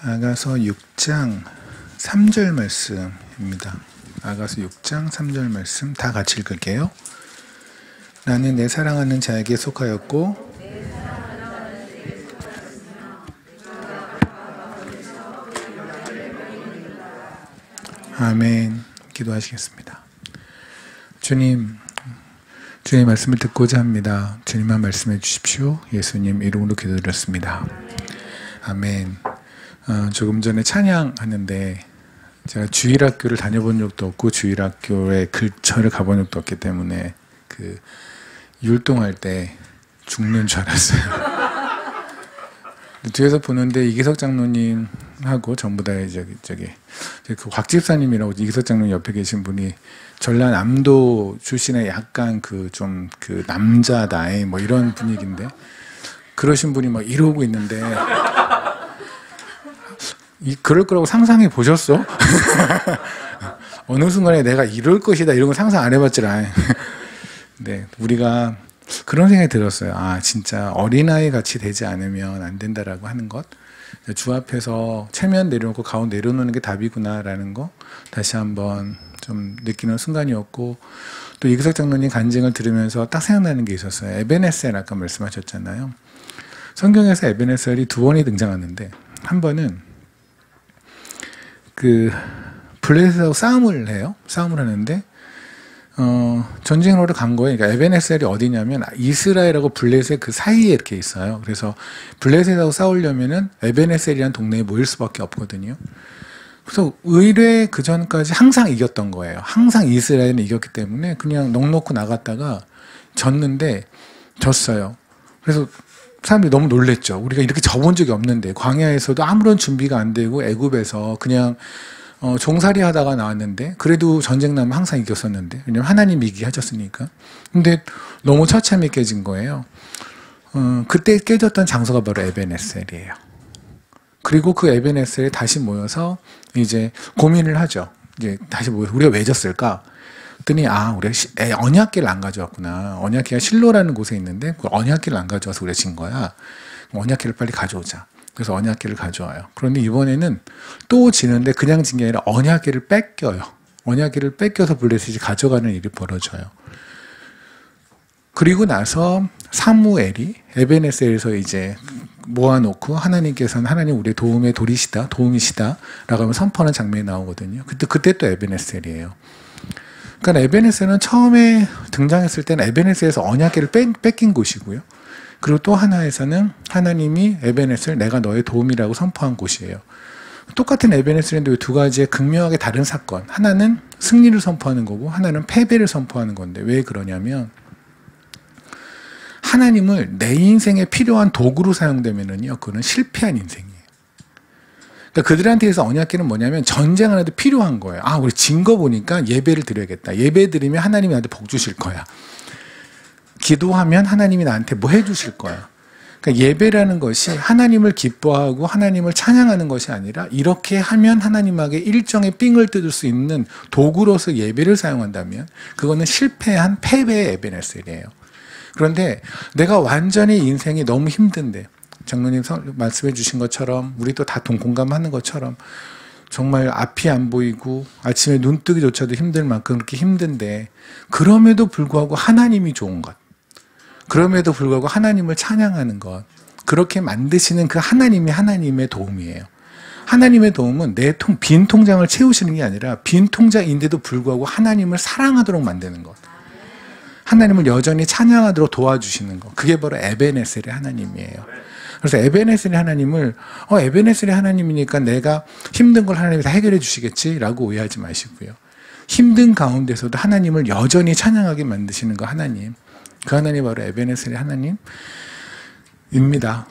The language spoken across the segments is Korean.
아가서 6장 3절 말씀입니다. 아가서 6장 3절 말씀 다 같이 읽을게요. 나는 내 사랑하는 자에게 속하였고 아멘. 기도하시겠습니다. 주님, 주의 말씀을 듣고자 합니다. 주님만 말씀해 주십시오. 예수님 이름으로 기도드렸습니다. 아멘. 조금 전에 찬양하는데 제가 주일학교를 다녀본 적도 없고 주일학교에 근처를 가본 적도 없기 때문에 그 율동할 때 죽는 줄 알았어요. 뒤에서 보는데 이기석 장로님하고 전부 다 저기 그 곽집사님이라고 이기석 장로님 옆에 계신 분이 전라남도 출신의 약간 그 남자다의 뭐 이런 분위기인데 그러신 분이 막 이러고 있는데 그럴 거라고 상상해 보셨어? 어느 순간에 내가 이럴 것이다 이런 걸 상상 안 해봤지라. 네, 우리가 그런 생각이 들었어요. 아, 진짜 어린아이 같이 되지 않으면 안 된다라고 하는 것. 주 앞에서 체면 내려놓고 가운 내려놓는 게 답이구나라는 거 다시 한번 좀 느끼는 순간이었고, 또 이기석 장로님 간증을 들으면서 딱 생각나는 게 있었어요. 에벤에셀 아까 말씀하셨잖아요. 성경에서 에벤에셀이 두 번이 등장하는데 한 번은 그 블레셋하고 싸움을 해요. 싸움을 하는데 전쟁으로 간 거예요. 그러니까 에벤에셀이 어디냐면 이스라엘하고 블레셋 그 사이에 이렇게 있어요. 그래서 블레셋하고 싸우려면은 에벤에셀이라는 동네에 모일 수밖에 없거든요. 그래서 의뢰 그 전까지 항상 이겼던 거예요. 항상 이스라엘은 이겼기 때문에 그냥 넋놓고 나갔다가 졌어요. 그래서 사람들이 너무 놀랬죠. 우리가 이렇게 져본 적이 없는데 광야에서도 아무런 준비가 안 되고 애굽에서 그냥 종살이 하다가 나왔는데 그래도 전쟁 나면 항상 이겼었는데 왜냐면 하나님이 이기게 하셨으니까. 근데 너무 처참히 깨진 거예요. 그때 깨졌던 장소가 바로 에벤에셀이에요. 그리고 그 에벤에셀에 다시 모여서 이제 고민을 하죠. 이제 다시 모여서 우리가 왜 졌을까? 그랬더니 우리가 언약궤를 안 가져왔구나. 언약궤가 실로라는 곳에 있는데 그 언약궤를 안 가져와서 우리가 진 거야. 언약궤를 빨리 가져오자. 그래서 언약궤를 가져와요. 그런데 이번에는 또 지는데 그냥 진 게 아니라 언약궤를 뺏겨요. 언약궤를 뺏겨서 블레셋이 가져가는 일이 벌어져요. 그리고 나서 사무엘이 에벤에셀에서 이제 모아놓고 하나님께서는 하나님 우리의 도움이시다 라고 하면 선포하는 장면이 나오거든요. 그때 또 에벤에셀이에요. 그러니까 에벤에셀은 처음에 등장했을 때는 에벤에셀에서 언약궤를 뺏긴 곳이고요. 그리고 또 하나에서는 하나님이 에벤에셀 내가 너의 도움이라고 선포한 곳이에요. 똑같은 에벤에셀인데 두 가지의 극명하게 다른 사건. 하나는 승리를 선포하는 거고 하나는 패배를 선포하는 건데 왜 그러냐면 하나님을 내 인생에 필요한 도구로 사용되면은요, 그거는 실패한 인생이에요. 그러니까 그들한테서 언약궤는 뭐냐면 전쟁 하나도 필요한 거예요. 우리 진 거 보니까 예배를 드려야겠다. 예배 드리면 하나님이 나한테 복 주실 거야. 기도하면 하나님이 나한테 뭐 해주실 거야. 그러니까 예배라는 것이 하나님을 기뻐하고 하나님을 찬양하는 것이 아니라 이렇게 하면 하나님에게 일정의 삥을 뜯을 수 있는 도구로서 예배를 사용한다면 그거는 실패한 패배의 에벤에셀이에요. 그런데 내가 완전히 인생이 너무 힘든데 장로님 말씀해 주신 것처럼 우리도 다 공감하는 것처럼 정말 앞이 안 보이고 아침에 눈 뜨기조차도 힘들 만큼 그렇게 힘든데 그럼에도 불구하고 하나님이 좋은 것, 그럼에도 불구하고 하나님을 찬양하는 것, 그렇게 만드시는 그 하나님의 도움이에요. 하나님의 도움은 내 빈 통장을 채우시는 게 아니라 빈 통장인데도 불구하고 하나님을 사랑하도록 만드는 것, 하나님을 여전히 찬양하도록 도와주시는 것, 그게 바로 에벤에셀의 하나님이에요. 그래서 에벤에셀의 하나님을 에벤에셀의 하나님이니까 내가 힘든 걸 하나님이 다 해결해 주시겠지라고 오해하지 마시고요. 힘든 가운데서도 하나님을 여전히 찬양하게 만드시는 거 하나님, 그 하나님이 바로 에벤에셀의 하나님입니다.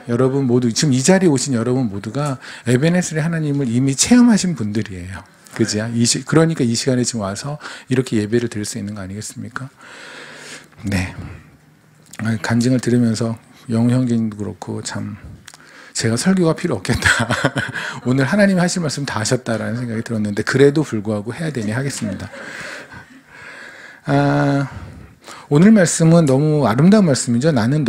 여러분 모두 지금 이 자리에 오신 여러분 모두가 에벤에셀의 하나님을 이미 체험하신 분들이에요. 그죠? 그러니까 이 시간에 지금 와서 이렇게 예배를 드릴 수 있는 거 아니겠습니까? 네. 간증을 들으면서 영우 형제님도 그렇고 참 제가 설교가 필요 없겠다. 오늘 하나님이 하실 말씀 다 하셨다라는 생각이 들었는데 그래도 불구하고 해야 되니 하겠습니다. 오늘 말씀은 너무 아름다운 말씀이죠. 너는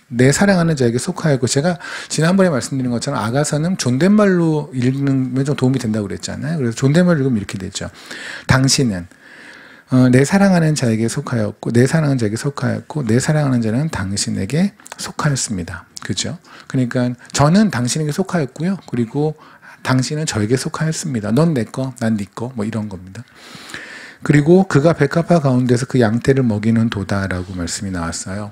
내 사랑하는 자에게 속하였고, 제가 지난번에 말씀드린 것처럼 아가서는 존댓말로 읽는 좀 도움이 된다고 그랬잖아요. 그래서 존댓말로 읽으면 이렇게 되죠. 당신은 내 사랑하는 자에게 속하였고, 내 사랑하는 자에게 속하였고, 내 사랑하는 자는 당신에게 속하였습니다. 그죠? 그러니까 저는 당신에게 속하였고요. 그리고 당신은 저에게 속하였습니다. 넌 내 거, 난 네 거, 뭐 이런 겁니다. 그리고 그가 백합화 가운데서 그 양떼를 먹이는 도다라고 말씀이 나왔어요.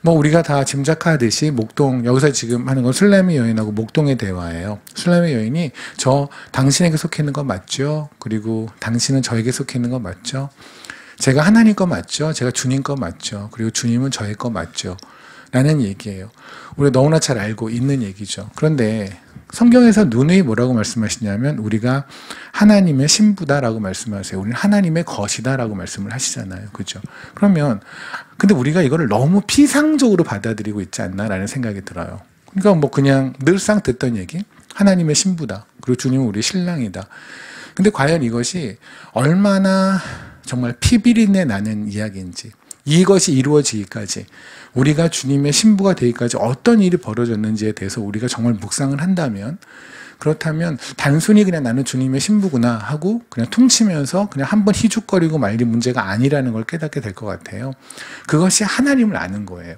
뭐 우리가 다 짐작하듯이 목동, 여기서 지금 하는 건 술래미 여인하고 목동의 대화예요. 술래미 여인이 저 당신에게 속해 있는 거 맞죠? 그리고 당신은 저에게 속해 있는 거 맞죠? 제가 하나님 거 맞죠? 제가 주님 거 맞죠? 그리고 주님은 저의 거 맞죠? 라는 얘기예요. 우리가 너무나 잘 알고 있는 얘기죠. 그런데 성경에서 누누이 뭐라고 말씀하시냐면 우리가 하나님의 신부다라고 말씀하세요. 우리는 하나님의 것이다라고 말씀을 하시잖아요. 그죠? 그러면 근데 우리가 이거를 너무 피상적으로 받아들이고 있지 않나라는 생각이 들어요. 그러니까 뭐 그냥 늘상 듣던 얘기, 하나님의 신부다. 그리고 주님은 우리 신랑이다. 근데 과연 이것이 얼마나 정말 피비린내 나는 이야기인지, 이것이 이루어지기까지, 우리가 주님의 신부가 되기까지 어떤 일이 벌어졌는지에 대해서 우리가 정말 묵상을 한다면, 그렇다면 단순히 그냥 나는 주님의 신부구나 하고 그냥 퉁치면서 그냥 한번 희죽거리고 말린 문제가 아니라는 걸 깨닫게 될 것 같아요. 그것이 하나님을 아는 거예요.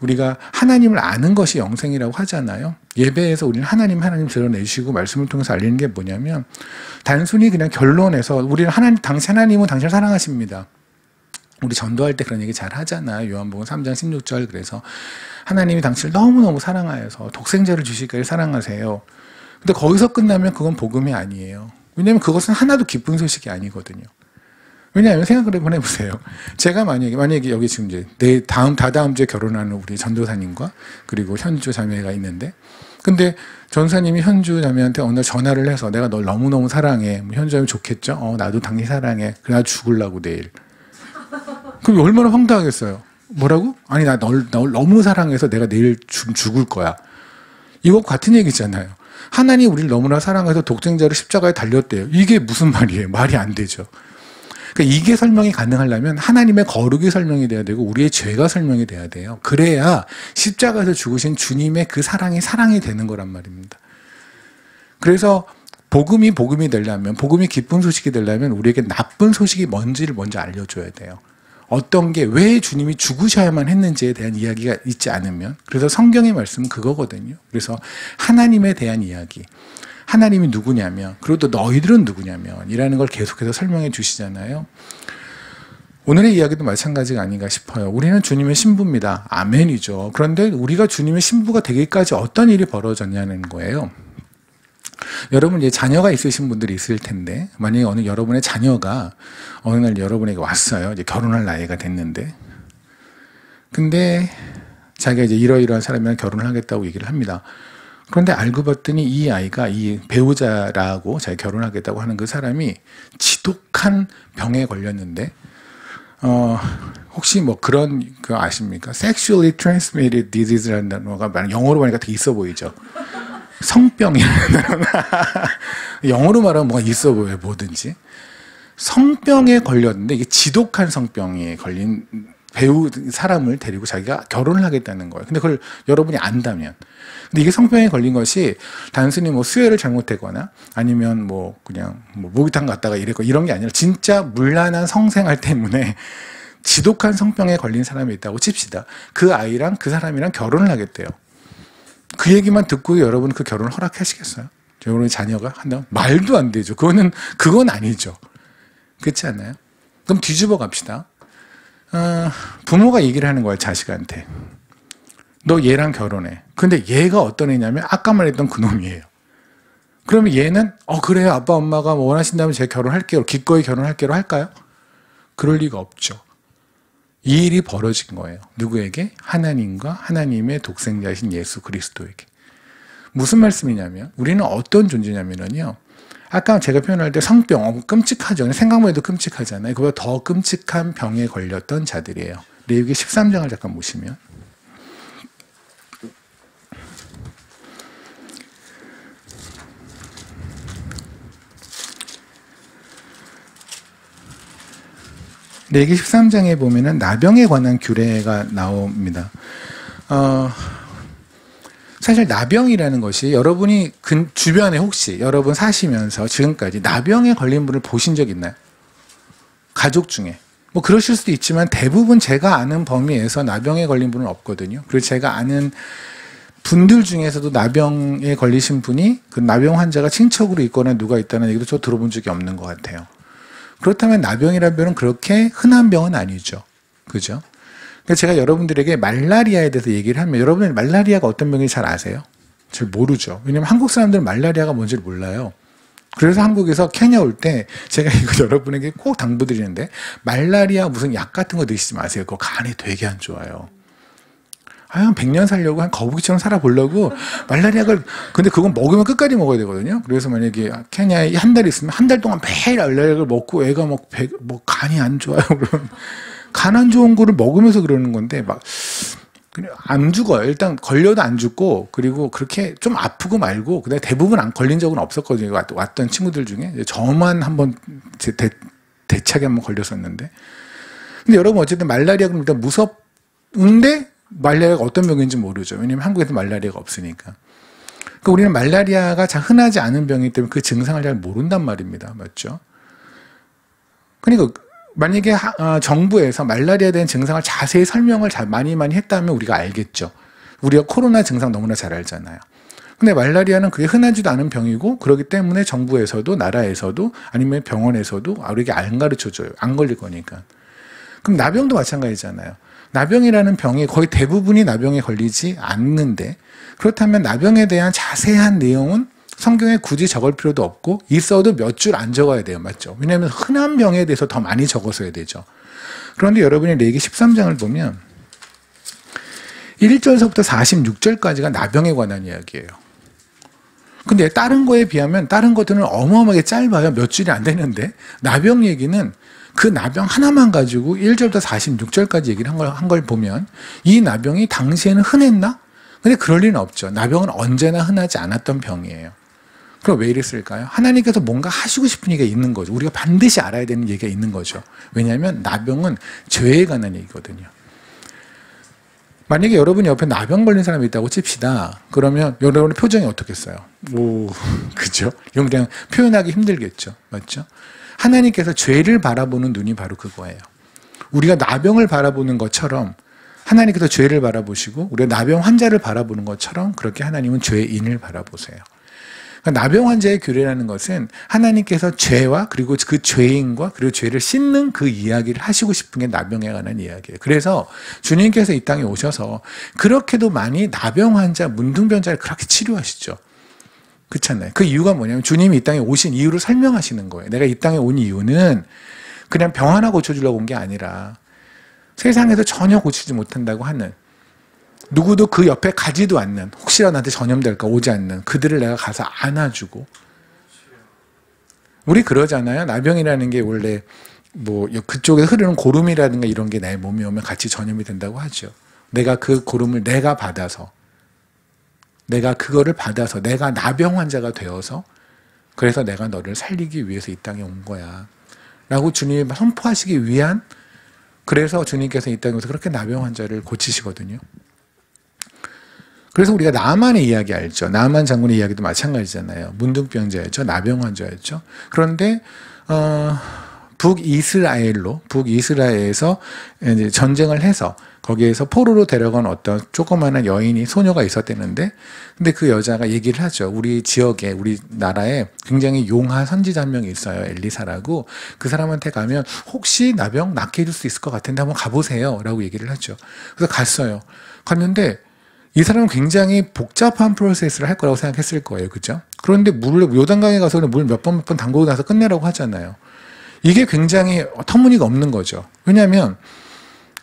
우리가 하나님을 아는 것이 영생이라고 하잖아요. 예배에서 우리는 하나님 드러내주시고 말씀을 통해서 알리는 게 뭐냐면, 단순히 그냥 결론에서 우리는 하나님은 당신을 사랑하십니다. 우리 전도할 때 그런 얘기 잘 하잖아요. 요한복음 3장 16절. 그래서 하나님이 당신을 너무너무 사랑하여서 독생자를 주시기까지 사랑하세요. 근데 거기서 끝나면 그건 복음이 아니에요. 왜냐하면 그것은 하나도 기쁜 소식이 아니거든요. 왜냐하면 생각을 한번 해보세요. 제가 만약에 여기 지금 이제 다다음 주에 결혼하는 우리 전도사님과 그리고 현주 자매가 있는데, 근데 전사님이 현주 자매한테 어느 날 전화를 해서 내가 널 너무너무 사랑해. 현주 자매 좋겠죠? 나도 당신 사랑해. 그래, 나 죽으려고 내일. 그럼 얼마나 황당하겠어요. 뭐라고? 아니, 나 널 너무 사랑해서 내가 내일 죽을 거야. 이거 같은 얘기잖아요. 하나님 우리를 너무나 사랑해서 독생자를 십자가에 달렸대요. 이게 무슨 말이에요? 말이 안 되죠. 그러니까 이게 설명이 가능하려면 하나님의 거룩이 설명이 돼야 되고 우리의 죄가 설명이 돼야 돼요. 그래야 십자가에서 죽으신 주님의 그 사랑이 되는 거란 말입니다. 그래서 복음이 되려면, 복음이 기쁜 소식이 되려면 우리에게 나쁜 소식이 뭔지를 먼저 알려줘야 돼요. 어떤 게 왜 주님이 죽으셔야만 했는지에 대한 이야기가 있지 않으면, 그래서 성경의 말씀은 그거거든요. 그래서 하나님에 대한 이야기, 하나님이 누구냐면, 그리고 또 너희들은 누구냐면 이라는 걸 계속해서 설명해 주시잖아요. 오늘의 이야기도 마찬가지가 아닌가 싶어요. 우리는 주님의 신부입니다. 아멘이죠. 그런데 우리가 주님의 신부가 되기까지 어떤 일이 벌어졌냐는 거예요. 여러분 이제 자녀가 있으신 분들이 있을 텐데, 만약에 여러분의 자녀가 어느 날 여러분에게 왔어요. 이제 결혼할 나이가 됐는데, 근데 자기가 이제 이러이러한 사람이랑 결혼을 하겠다고 얘기를 합니다. 그런데 알고 봤더니 이 아이가 이 배우자라고 자기 결혼하겠다고 하는 그 사람이 지독한 병에 걸렸는데, 혹시 뭐 그런 거 아십니까? Sexually transmitted disease라는 단어가 영어로 보니까 되게 있어 보이죠. 성병이라는 단어가 영어로 말하면 뭔가 있어 보여요. 뭐든지. 성병에 걸렸는데 이게 지독한 성병에 걸린 사람을 데리고 자기가 결혼을 하겠다는 거예요. 근데 그걸 여러분이 안다면. 근데 이게 성병에 걸린 것이 단순히 뭐 수혈을 잘못했거나 아니면 뭐 그냥 뭐 목욕탕 갔다가 이런 게 아니라 진짜 문란한 성생활 때문에 지독한 성병에 걸린 사람이 있다고 칩시다. 그 아이랑 그 사람이랑 결혼을 하겠대요. 그 얘기만 듣고 여러분 그 결혼을 허락하시겠어요? 여러분의 자녀가 한다면? 말도 안 되죠. 그건 아니죠. 그렇지 않나요? 그럼 뒤집어 갑시다. 부모가 얘기를 하는 거예요, 자식한테. 너 얘랑 결혼해. 근데 얘가 어떤 애냐면 아까 말했던 그 놈이에요. 그러면 얘는 그래요. 아빠 엄마가 뭐 원하신다면 제가 결혼할게요. 기꺼이 결혼할게요. 할까요? 그럴 리가 없죠. 이 일이 벌어진 거예요. 누구에게? 하나님과 하나님의 독생자이신 예수 그리스도에게. 무슨 말씀이냐면 우리는 어떤 존재냐면요. 아까 제가 표현할 때 성병, 끔찍하죠. 생각만 해도 끔찍하잖아요. 그보다 더 끔찍한 병에 걸렸던 자들이에요. 레위기 13장을 잠깐 보시면. 레위기 13장에 보면은 나병에 관한 규례가 나옵니다. 사실 나병이라는 것이 여러분이 주변에 혹시 여러분 사시면서 지금까지 나병에 걸린 분을 보신 적 있나요? 가족 중에. 뭐 그러실 수도 있지만 대부분 제가 아는 범위에서 나병에 걸린 분은 없거든요. 그리고 제가 아는 분들 중에서도 나병에 걸리신 분이 그 나병 환자가 친척으로 있거나 누가 있다는 얘기도 저 들어본 적이 없는 것 같아요. 그렇다면 나병이라는 병은 그렇게 흔한 병은 아니죠. 그죠? 그래서 제가 여러분들에게 말라리아에 대해서 얘기를 하면 여러분은 말라리아가 어떤 병인지 잘 아세요? 잘 모르죠. 왜냐면 한국 사람들은 말라리아가 뭔지를 몰라요. 그래서 한국에서 케냐 올 때 제가 이거 여러분에게 꼭 당부드리는데 말라리아 무슨 약 같은 거 드시지 마세요. 그거 간에 되게 안 좋아요. 한 100년 살려고 한 거북이처럼 살아보려고 말라리아를 근데 그건 먹으면 끝까지 먹어야 되거든요. 그래서 만약에 케냐에 한 달 있으면 한 달 동안 매일 말라리아를 먹고 애가 뭐 간이 안 좋아요. 그러면 간 안 좋은 거를 먹으면서 그러는 건데 막 그냥 안 죽어요. 일단 걸려도 안 죽고 그리고 그렇게 좀 아프고 말고 그다음에 대부분 안 걸린 적은 없었거든요. 왔던 친구들 중에 저만 한번 대차게 한번 걸렸었는데 근데 여러분 어쨌든 말라리아가 일단 무섭는데 말라리아가 어떤 병인지 모르죠. 왜냐면 한국에서 말라리아가 없으니까. 그러니까 우리는 말라리아가 잘 흔하지 않은 병이기 때문에 그 증상을 잘 모른단 말입니다. 맞죠? 그러니까 만약에 정부에서 말라리아에 대한 증상을 자세히 설명을 많이 했다면 우리가 알겠죠. 우리가 코로나 증상 너무나 잘 알잖아요. 근데 말라리아는 그게 흔하지도 않은 병이고 그렇기 때문에 정부에서도 나라에서도 아니면 병원에서도 우리에게 안 가르쳐줘요. 안 걸릴 거니까. 그럼 나병도 마찬가지잖아요. 나병이라는 병이 거의 대부분이 나병에 걸리지 않는데 그렇다면 나병에 대한 자세한 내용은 성경에 굳이 적을 필요도 없고 있어도 몇 줄 안 적어야 돼요. 맞죠? 왜냐하면 흔한 병에 대해서 더 많이 적어서야 되죠. 그런데 여러분이 레위기 13장을 보면 1절서부터 46절까지가 나병에 관한 이야기예요. 근데 다른 거에 비하면 다른 것들은 어마어마하게 짧아요. 몇 줄이 안 되는데 나병 얘기는 그 나병 하나만 가지고 1절부터 46절까지 얘기를 한 걸 보면 이 나병이 당시에는 흔했나? 근데 그럴 리는 없죠. 나병은 언제나 흔하지 않았던 병이에요. 그럼 왜 이랬을까요? 하나님께서 뭔가 하시고 싶은 얘기가 있는 거죠. 우리가 반드시 알아야 되는 얘기가 있는 거죠. 왜냐하면 나병은 죄에 관한 얘기거든요. 만약에 여러분 옆에 나병 걸린 사람이 있다고 칩시다. 그러면 여러분의 표정이 어떻겠어요? 오, 그죠? 이건 그냥 표현하기 힘들겠죠. 맞죠? 하나님께서 죄를 바라보는 눈이 바로 그거예요. 우리가 나병을 바라보는 것처럼 하나님께서 죄를 바라보시고 우리가 나병 환자를 바라보는 것처럼 그렇게 하나님은 죄인을 바라보세요. 그러니까 나병 환자의 규례라는 것은 하나님께서 죄와 그리고 그 죄인과 그리고 죄를 씻는 그 이야기를 하시고 싶은 게 나병에 관한 이야기예요. 그래서 주님께서 이 땅에 오셔서 그렇게도 많이 나병 환자, 문둥병자를 그렇게 치료하시죠. 그렇잖아요. 그 이유가 뭐냐면 주님이 이 땅에 오신 이유를 설명하시는 거예요. 내가 이 땅에 온 이유는 그냥 병 하나 고쳐주려고 온 게 아니라 세상에서 전혀 고치지 못한다고 하는 누구도 그 옆에 가지도 않는 혹시라도 나한테 전염될까 오지 않는 그들을 내가 가서 안아주고 우리 그러잖아요. 나병이라는 게 원래 뭐 그쪽에 흐르는 고름이라든가 이런 게 내 몸에 오면 같이 전염이 된다고 하죠. 내가 그 고름을 내가 받아서 내가 그거를 받아서 내가 나병 환자가 되어서 그래서 내가 너를 살리기 위해서 이 땅에 온 거야 라고 주님이 선포하시기 위한 그래서 주님께서 이 땅에 오셔서 그렇게 나병 환자를 고치시거든요. 그래서 우리가 나만의 이야기 알죠. 나만 장군의 이야기도 마찬가지잖아요. 문둥병자였죠. 나병 환자였죠. 그런데 북이스라엘에서 이제 전쟁을 해서 거기에서 포로로 데려간 어떤 조그마한 여인이 소녀가 있었대는데 근데 그 여자가 얘기를 하죠. 우리 지역에 우리 나라에 굉장히 용한 선지자 한 명이 있어요. 엘리사라고. 그 사람한테 가면 혹시 나병 낫게 해줄 수 있을 것 같은데 한번 가보세요 라고 얘기를 하죠. 그래서 갔어요. 갔는데 이 사람은 굉장히 복잡한 프로세스를 할 거라고 생각했을 거예요. 그죠? 그런데 요단강에 가서 물 몇 번 담그고 나서 끝내라고 하잖아요. 이게 굉장히 터무니가 없는 거죠. 왜냐하면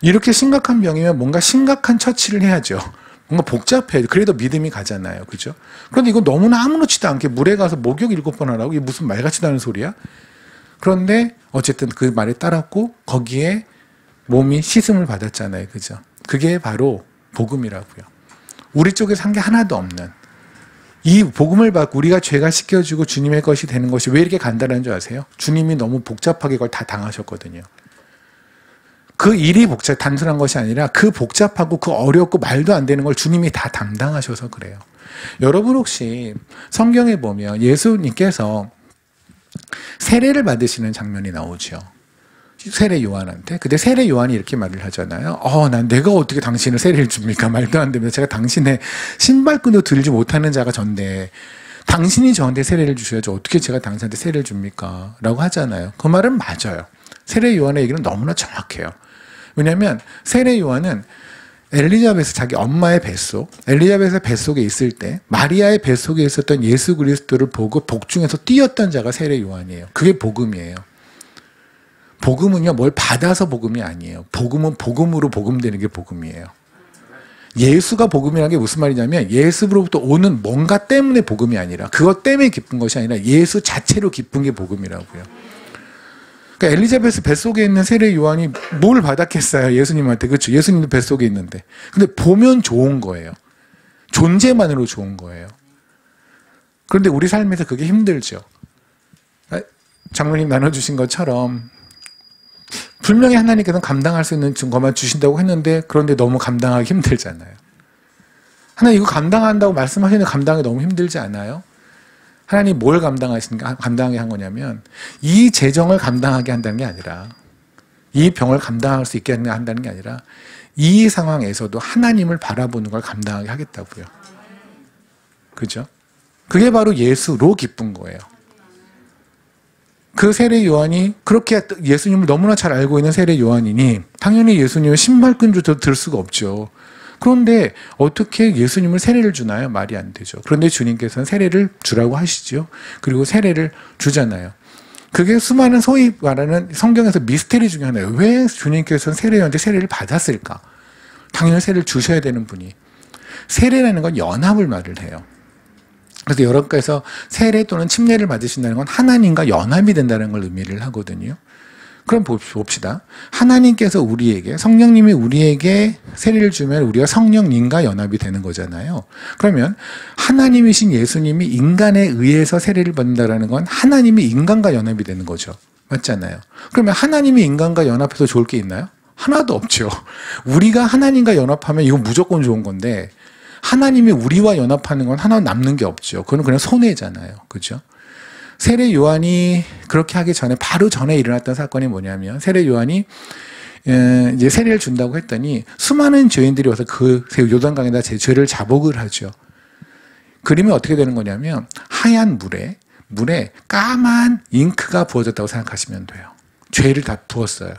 이렇게 심각한 병이면 뭔가 심각한 처치를 해야죠. 뭔가 복잡해. 그래도 믿음이 가잖아요. 그죠? 그런데 이거 너무나 아무렇지도 않게 물에 가서 목욕 7번 하라고? 이게 무슨 말 같지도 않은 소리야? 그런데 어쨌든 그 말에 따랐고 거기에 몸이 씻음을 받았잖아요. 그죠? 그게 바로 복음이라고요. 우리 쪽에서 한 게 하나도 없는 이 복음을 받고 우리가 죄가 씻겨지고 주님의 것이 되는 것이 왜 이렇게 간단한 줄 아세요? 주님이 너무 복잡하게 그걸 다 당하셨거든요. 그 일이 단순한 것이 아니라 그 복잡하고 그 어렵고 말도 안 되는 걸 주님이 다 담당하셔서 그래요. 여러분 혹시 성경에 보면 예수님께서 세례를 받으시는 장면이 나오죠. 세례 요한한테. 근데 세례 요한이 이렇게 말을 하잖아요. 난 내가 어떻게 당신을 세례를 줍니까? 말도 안 되면 제가 당신의 신발끈도 들지 못하는 자가 전데 당신이 저한테 세례를 주셔야죠. 어떻게 제가 당신한테 세례를 줍니까? 라고 하잖아요. 그 말은 맞아요. 세례 요한의 얘기는 너무나 정확해요. 왜냐하면 세례 요한은 엘리자베스 자기 엄마의 뱃속, 엘리자베스의 뱃속에 있을 때 마리아의 뱃속에 있었던 예수 그리스도를 보고 복중에서 뛰었던 자가 세례 요한이에요. 그게 복음이에요. 복음은요, 뭘 받아서 복음이 아니에요. 복음은 복음으로 복음되는 게 복음이에요. 예수가 복음이라는 게 무슨 말이냐면 예수로부터 오는 뭔가 때문에 복음이 아니라 그것 때문에 기쁜 것이 아니라 예수 자체로 기쁜 게 복음이라고요. 그러니까 엘리자베스 뱃속에 있는 세례 요한이 뭘 받았겠어요? 예수님한테. 그렇죠. 예수님도 뱃속에 있는데. 근데 보면 좋은 거예요. 존재만으로 좋은 거예요. 그런데 우리 삶에서 그게 힘들죠. 장로님 나눠주신 것처럼 분명히 하나님께서는 감당할 수 있는 것만 주신다고 했는데 그런데 너무 감당하기 힘들잖아요. 하나님 이거 감당한다고 말씀하시는데 감당이 너무 힘들지 않아요? 하나님 뭘 감당하게 한 거냐면 이 재정을 감당하게 한다는 게 아니라 이 병을 감당할 수 있게 한다는 게 아니라 이 상황에서도 하나님을 바라보는 걸 감당하게 하겠다고요. 그죠? 그게 바로 예수로 기쁜 거예요. 그 세례 요한이 그렇게 예수님을 너무나 잘 알고 있는 세례 요한이니 당연히 예수님을 신발끈도 들 수가 없죠. 그런데 어떻게 예수님을 세례를 주나요? 말이 안 되죠. 그런데 주님께서는 세례를 주라고 하시죠. 그리고 세례를 주잖아요. 그게 수많은 소위 말하는 성경에서 미스테리 중에 하나예요. 왜 주님께서는 세례 요한한테 세례를 받았을까? 당연히 세례를 주셔야 되는 분이. 세례라는 건 연합을 말을 해요. 그래서 여러분께서 세례 또는 침례를 받으신다는 건 하나님과 연합이 된다는 걸 의미를 하거든요. 그럼 봅시다. 하나님께서 우리에게, 성령님이 우리에게 세례를 주면 우리가 성령님과 연합이 되는 거잖아요. 그러면 하나님이신 예수님이 인간에 의해서 세례를 받는다는 건 하나님이 인간과 연합이 되는 거죠. 맞잖아요. 그러면 하나님이 인간과 연합해서 좋을 게 있나요? 하나도 없죠. 우리가 하나님과 연합하면 이건 무조건 좋은 건데 하나님이 우리와 연합하는 건 하나 남는 게 없죠. 그건 그냥 손해잖아요. 그렇죠? 세례 요한이 그렇게 하기 전에 바로 전에 일어났던 사건이 뭐냐면 세례 요한이 이제 세례를 준다고 했더니 수많은 죄인들이 와서 그 요단강에다 제 죄를 자복을 하죠. 그러면 어떻게 되는 거냐면 하얀 물에 까만 잉크가 부어졌다고 생각하시면 돼요. 죄를 다 부었어요.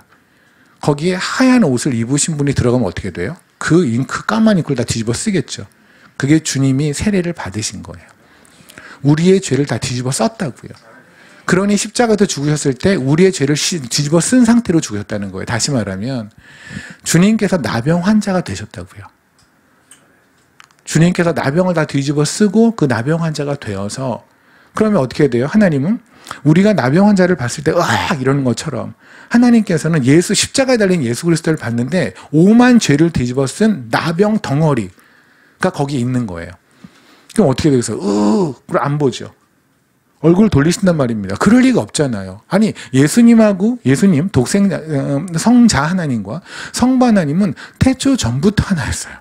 거기에 하얀 옷을 입으신 분이 들어가면 어떻게 돼요? 그 까만 잉크를 다 뒤집어 쓰겠죠. 그게 주님이 세례를 받으신 거예요. 우리의 죄를 다 뒤집어 썼다고요. 그러니 십자가에서 죽으셨을 때 우리의 죄를 뒤집어 쓴 상태로 죽으셨다는 거예요. 다시 말하면 주님께서 나병 환자가 되셨다고요. 주님께서 나병을 다 뒤집어 쓰고 그 나병 환자가 되어서 그러면 어떻게 돼요? 하나님은 우리가 나병 환자를 봤을 때 으악 이러는 것처럼 하나님께서는 십자가에 달린 예수 그리스도를 봤는데 오만 죄를 뒤집어 쓴 나병 덩어리가 거기 있는 거예요. 그럼 어떻게 되겠어요? 그걸 안 보죠. 얼굴 돌리신단 말입니다. 그럴 리가 없잖아요. 아니 예수님 성자 하나님과 성부 하나님은 태초 전부터 하나였어요.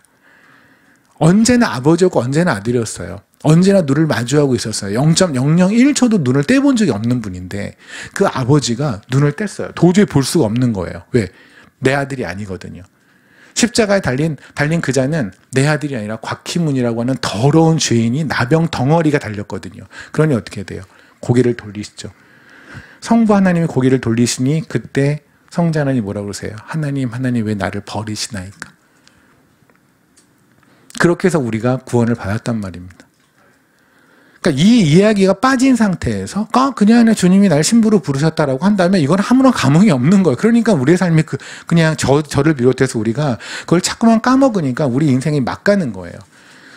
언제나 아버지였고 언제나 아들이었어요. 언제나 눈을 마주하고 있었어요. 0.001초도 눈을 떼본 적이 없는 분인데 그 아버지가 눈을 뗐어요. 도저히 볼 수가 없는 거예요. 왜? 내 아들이 아니거든요. 십자가에 달린 그 자는 내 아들이 아니라 곽희문이라고 하는 더러운 죄인이 나병 덩어리가 달렸거든요. 그러니 어떻게 돼요? 고개를 돌리시죠. 성부 하나님이 고개를 돌리시니 그때 성자 하나님이 뭐라고 그러세요? 하나님 왜 나를 버리시나이까? 그렇게 해서 우리가 구원을 받았단 말입니다. 그러니까 이 이야기가 빠진 상태에서 그냥 주님이 날 신부로 부르셨다라고 한다면 이건 아무런 감흥이 없는 거예요. 그러니까 우리의 삶이 그냥 저를 비롯해서 우리가 그걸 자꾸만 까먹으니까 우리 인생이 막 가는 거예요.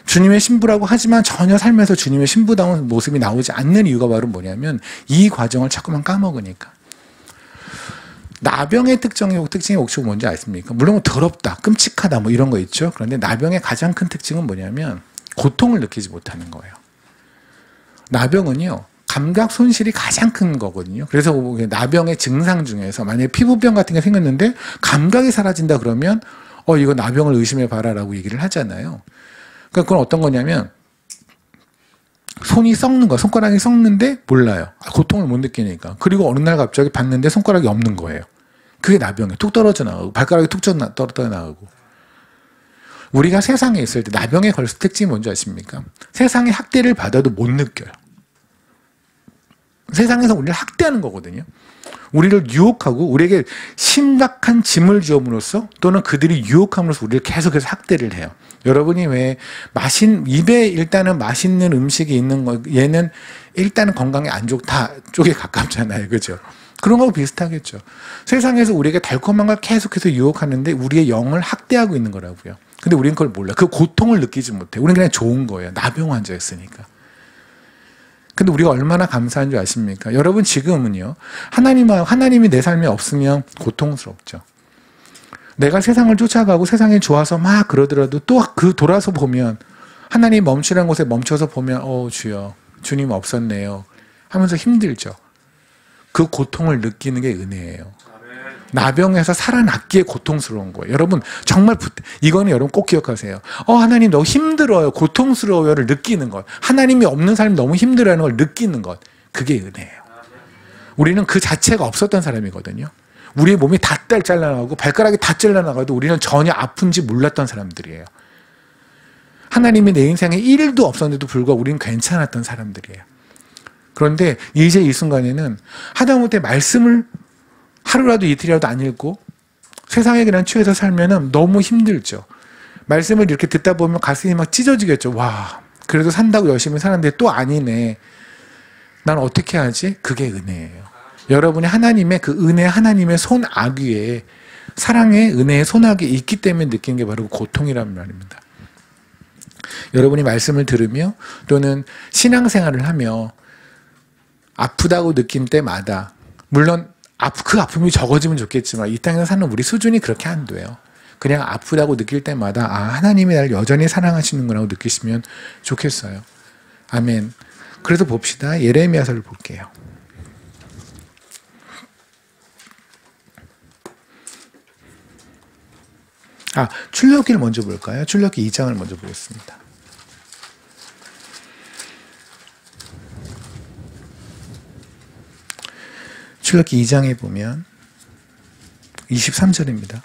주님의 신부라고 하지만 전혀 삶에서 주님의 신부다운 모습이 나오지 않는 이유가 바로 뭐냐면 이 과정을 자꾸만 까먹으니까. 나병의 특징이 혹시 뭔지 아십니까? 물론 더럽다, 끔찍하다 뭐 이런 거 있죠. 그런데 나병의 가장 큰 특징은 뭐냐면 고통을 느끼지 못하는 거예요. 나병은요 감각 손실이 가장 큰 거거든요. 그래서 나병의 증상 중에서 만약에 피부병 같은 게 생겼는데 감각이 사라진다 그러면 이거 나병을 의심해 봐라라고 얘기를 하잖아요. 그러니까 그건 어떤 거냐면 손이 썩는 거, 손가락이 썩는데 몰라요. 고통을 못 느끼니까. 그리고 어느 날 갑자기 봤는데 손가락이 없는 거예요. 그게 나병이에요. 툭 떨어져 나가고 발가락이 툭 떨어져 나가고. 우리가 세상에 있을 때 나병에 걸렸을 특징이 뭔지 아십니까? 세상에 학대를 받아도 못 느껴요. 세상에서 우리를 학대하는 거거든요. 우리를 유혹하고 우리에게 심각한 짐을 지음으로써 또는 그들이 유혹함으로써 우리를 계속해서 학대를 해요. 여러분이 왜 입에 일단은 맛있는 음식이 있는 거 얘는 일단은 건강에 안 좋다 쪽에 가깝잖아요. 그죠? 그런 거하고 비슷하겠죠. 세상에서 우리에게 달콤한 걸 계속해서 유혹하는데 우리의 영을 학대하고 있는 거라고요. 근데 우리는 그걸 몰라요. 그 고통을 느끼지 못해요. 우리는 그냥 좋은 거예요. 나병 환자였으니까. 근데 우리가 얼마나 감사한 줄 아십니까? 여러분 지금은요. 하나님이 내 삶에 없으면 고통스럽죠. 내가 세상을 쫓아가고 세상이 좋아서 막 그러더라도 또 그 돌아서 보면 하나님 멈추라는 곳에 멈춰서 보면 주여 주님 없었네요 하면서 힘들죠. 그 고통을 느끼는 게 은혜예요. 나병에서 살아났기에 고통스러운 거예요. 여러분 정말 이거는 여러분 꼭 기억하세요. 하나님 너무 힘들어요. 고통스러워요를 느끼는 것. 하나님이 없는 삶이 너무 힘들어하는 걸 느끼는 것. 그게 은혜예요. 우리는 그 자체가 없었던 사람이거든요. 우리의 몸이 다 잘라나가고 발가락이 다 잘라나가도 우리는 전혀 아픈지 몰랐던 사람들이에요. 하나님이 내 인생에 1일도 없었는데도 불구하고 우리는 괜찮았던 사람들이에요. 그런데 이제 이 순간에는 하다못해 말씀을 하루라도 이틀이라도 안 읽고 세상에 그냥 취해서 살면은 너무 힘들죠. 말씀을 이렇게 듣다 보면 가슴이 막 찢어지겠죠. 와, 그래도 산다고 열심히 사는데 또 아니네. 난 어떻게 하지? 그게 은혜예요. 여러분이 하나님의 그 은혜, 하나님의 손악 위에 사랑의 은혜의 손악이 있기 때문에 느끼는 게 바로 고통이란 말입니다. 여러분이 말씀을 들으며 또는 신앙생활을 하며 아프다고 느낀 때마다 물론 그 아픔이 적어지면 좋겠지만 이 땅에서 사는 우리 수준이 그렇게 안 돼요. 그냥 아프다고 느낄 때마다 하나님이 나를 여전히 사랑하시는구나 하고 느끼시면 좋겠어요. 아멘. 그래서 봅시다. 예레미야서를 볼게요. 출애굽기를 먼저 볼까요? 출애굽기 2장을 먼저 보겠습니다. 출애굽기 2장에 보면 23절입니다.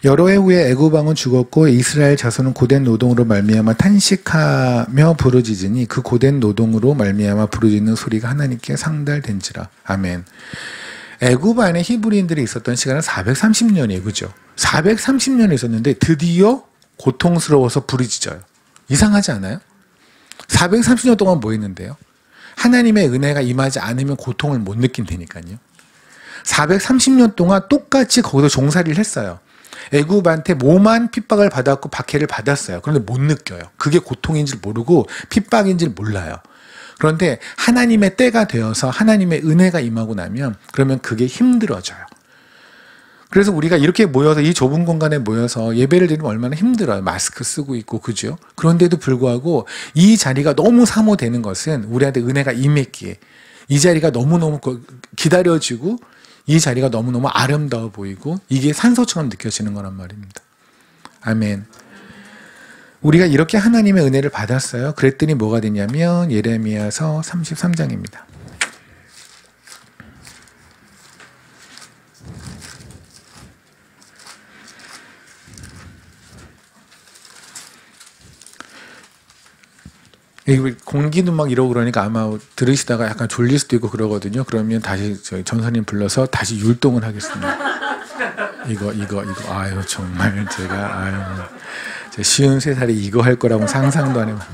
여러 해 후에 애굽 왕은 죽었고 이스라엘 자손은 고된 노동으로 말미암아 탄식하며 부르짖으니 그 고된 노동으로 말미암아 부르짖는 소리가 하나님께 상달된지라. 아멘. 애굽 안에 히브리인들이 있었던 시간은 430년이에요. 그죠? 430년이 있었는데 드디어 고통스러워서 부르짖어요. 이상하지 않아요? 430년 동안 뭐 했는데요? 하나님의 은혜가 임하지 않으면 고통을 못 느낀다니까요. 430년 동안 똑같이 거기서 종살이를 했어요. 애굽한테 몸만 핍박을 받았고 박해를 받았어요. 그런데 못 느껴요. 그게 고통인 줄 모르고 핍박인 줄 몰라요. 그런데 하나님의 때가 되어서 하나님의 은혜가 임하고 나면 그러면 그게 힘들어져요. 그래서 우리가 이렇게 모여서 이 좁은 공간에 모여서 예배를 드리면 얼마나 힘들어요. 마스크 쓰고 있고 그죠? 그런데도 불구하고 이 자리가 너무 사모되는 것은 우리한테 은혜가 임했기에 이 자리가 너무너무 기다려지고 이 자리가 너무너무 아름다워 보이고 이게 산소처럼 느껴지는 거란 말입니다. 아멘. 우리가 이렇게 하나님의 은혜를 받았어요. 그랬더니 뭐가 되냐면 예레미야서 33장입니다. 공기도 막 이러고 그러니까 아마 들으시다가 약간 졸릴 수도 있고 그러거든요. 그러면 다시 저희 전사님 불러서 다시 율동을 하겠습니다. 이거 아유 정말 제가 쉬운 3살이 이거 할 거라고 상상도 안 해봐.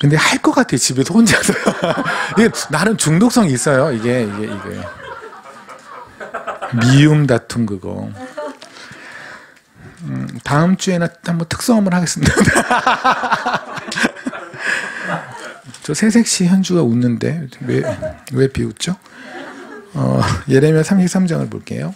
근데 할 것 같아 집에서 혼자서. 이게 나름 중독성이 있어요. 이게 미움 다툼 그거. 다음 주에는 한번 특성 한번 하겠습니다. 저 새색시 현주가 웃는데 왜 비웃죠? 예레미야 33장을 볼게요.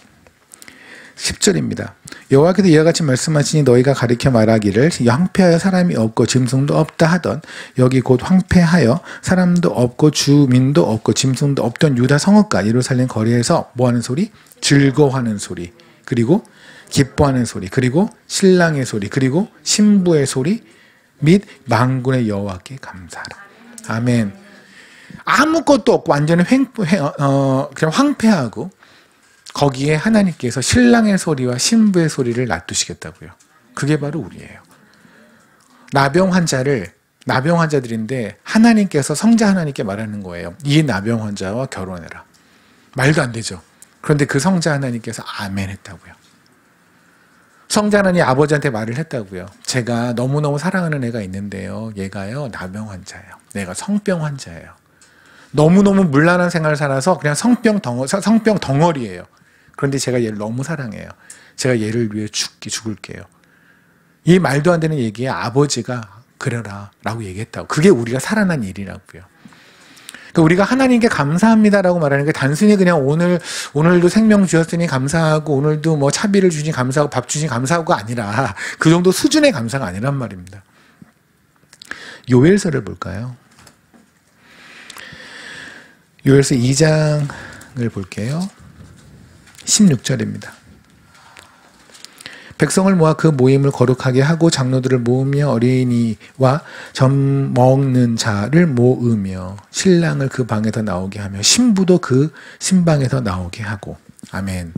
10절입니다. 여호와께서 이와 같이 말씀하시니 너희가 가리켜 말하기를 황폐하여 사람이 없고 짐승도 없다 하던 여기 곧 황폐하여 사람도 없고 주민도 없고 짐승도 없던 유다 성읍과 예루살렘 거리에서 뭐하는 소리? 즐거워하는 소리, 그리고 기뻐하는 소리, 그리고 신랑의 소리, 그리고 신부의 소리 및 만군의 여호와께 감사하라. 아멘. 아무것도 없고 완전히 그냥 황폐하고 거기에 하나님께서 신랑의 소리와 신부의 소리를 놔두시겠다고요. 그게 바로 우리예요. 나병 환자들인데 하나님께서 성자 하나님께 말하는 거예요. 이 나병 환자와 결혼해라. 말도 안 되죠. 그런데 그 성자 하나님께서 아멘 했다고요. 성자 하나님 아버지한테 말을 했다고요. 제가 너무너무 사랑하는 애가 있는데요. 얘가요 나병 환자예요. 내가 성병 환자예요. 너무너무 문란한 생활을 살아서 그냥 성병 덩어리예요. 그런데 제가 얘를 너무 사랑해요. 제가 얘를 위해 죽을게요. 이 말도 안 되는 얘기에 아버지가 그래라 라고 얘기했다고. 그게 우리가 살아난 일이라고요. 그러니까 우리가 하나님께 감사합니다라고 말하는 게 단순히 그냥 오늘도 생명 주셨으니 감사하고 오늘도 뭐 차비를 주시니 감사하고 밥 주시니 감사하고가 아니라 그 정도 수준의 감사가 아니란 말입니다. 요엘서를 볼까요? 요엘서 2장을 볼게요. 16절입니다. 백성을 모아 그 모임을 거룩하게 하고 장로들을 모으며 어린이와 젖 먹는 자를 모으며 신랑을 그 방에서 나오게 하며 신부도 그 신방에서 나오게 하고. 아멘.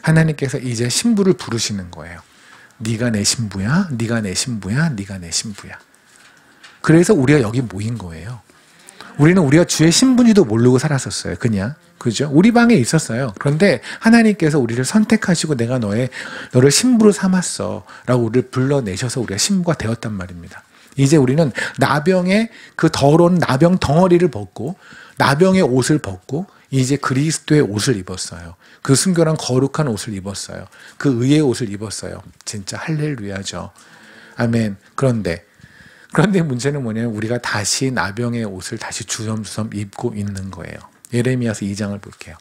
하나님께서 이제 신부를 부르시는 거예요. 네가 내 신부야, 네가 내 신부야, 네가 내 신부야. 그래서 우리가 여기 모인 거예요. 우리는 우리가 주의 신분인지도 모르고 살았었어요. 그냥. 그죠? 우리 방에 있었어요. 그런데 하나님께서 우리를 선택하시고 내가 너를 신부로 삼았어 라고 우리를 불러내셔서 우리가 신부가 되었단 말입니다. 이제 우리는 나병의 그 더러운 나병 덩어리를 벗고 나병의 옷을 벗고 이제 그리스도의 옷을 입었어요. 그 순결한 거룩한 옷을 입었어요. 그 의의 옷을 입었어요. 진짜 할렐루야죠. 아멘. 그런데 문제는 뭐냐면 우리가 다시 나병의 옷을 다시 주섬주섬 입고 있는 거예요. 예레미야서 2장을 볼게요.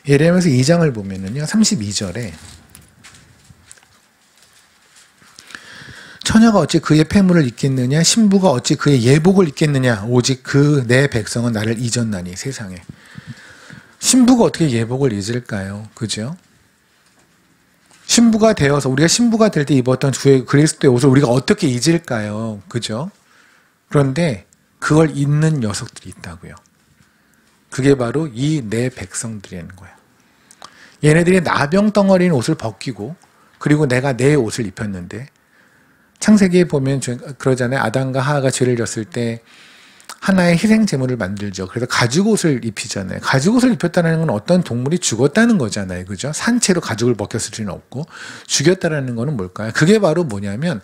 예레미야서 2장을 보면은요, 32절에 처녀가 어찌 그의 폐물을 입겠느냐, 신부가 어찌 그의 예복을 입겠느냐, 오직 그 내 백성은 나를 잊었나니. 세상에. 신부가 어떻게 예복을 잊을까요? 그죠? 신부가 되어서 우리가 신부가 될 때 입었던 주의 그리스도의 옷을 우리가 어떻게 잊을까요? 그죠? 그런데 그걸 잊는 녀석들이 있다고요. 그게 바로 이 내 백성들이라는 거예요. 얘네들이 나병 덩어리인 옷을 벗기고 그리고 내가 내 옷을 입혔는데 창세기에 보면 그러잖아요. 아담과 하와가 죄를 졌을 때 하나의 희생 제물을 만들죠. 그래서 가죽옷을 입히잖아요. 가죽옷을 입혔다는 건 어떤 동물이 죽었다는 거잖아요. 그죠? 산채로 가죽을 벗겼을 리는 없고 죽였다는 거는 뭘까요? 그게 바로 뭐냐면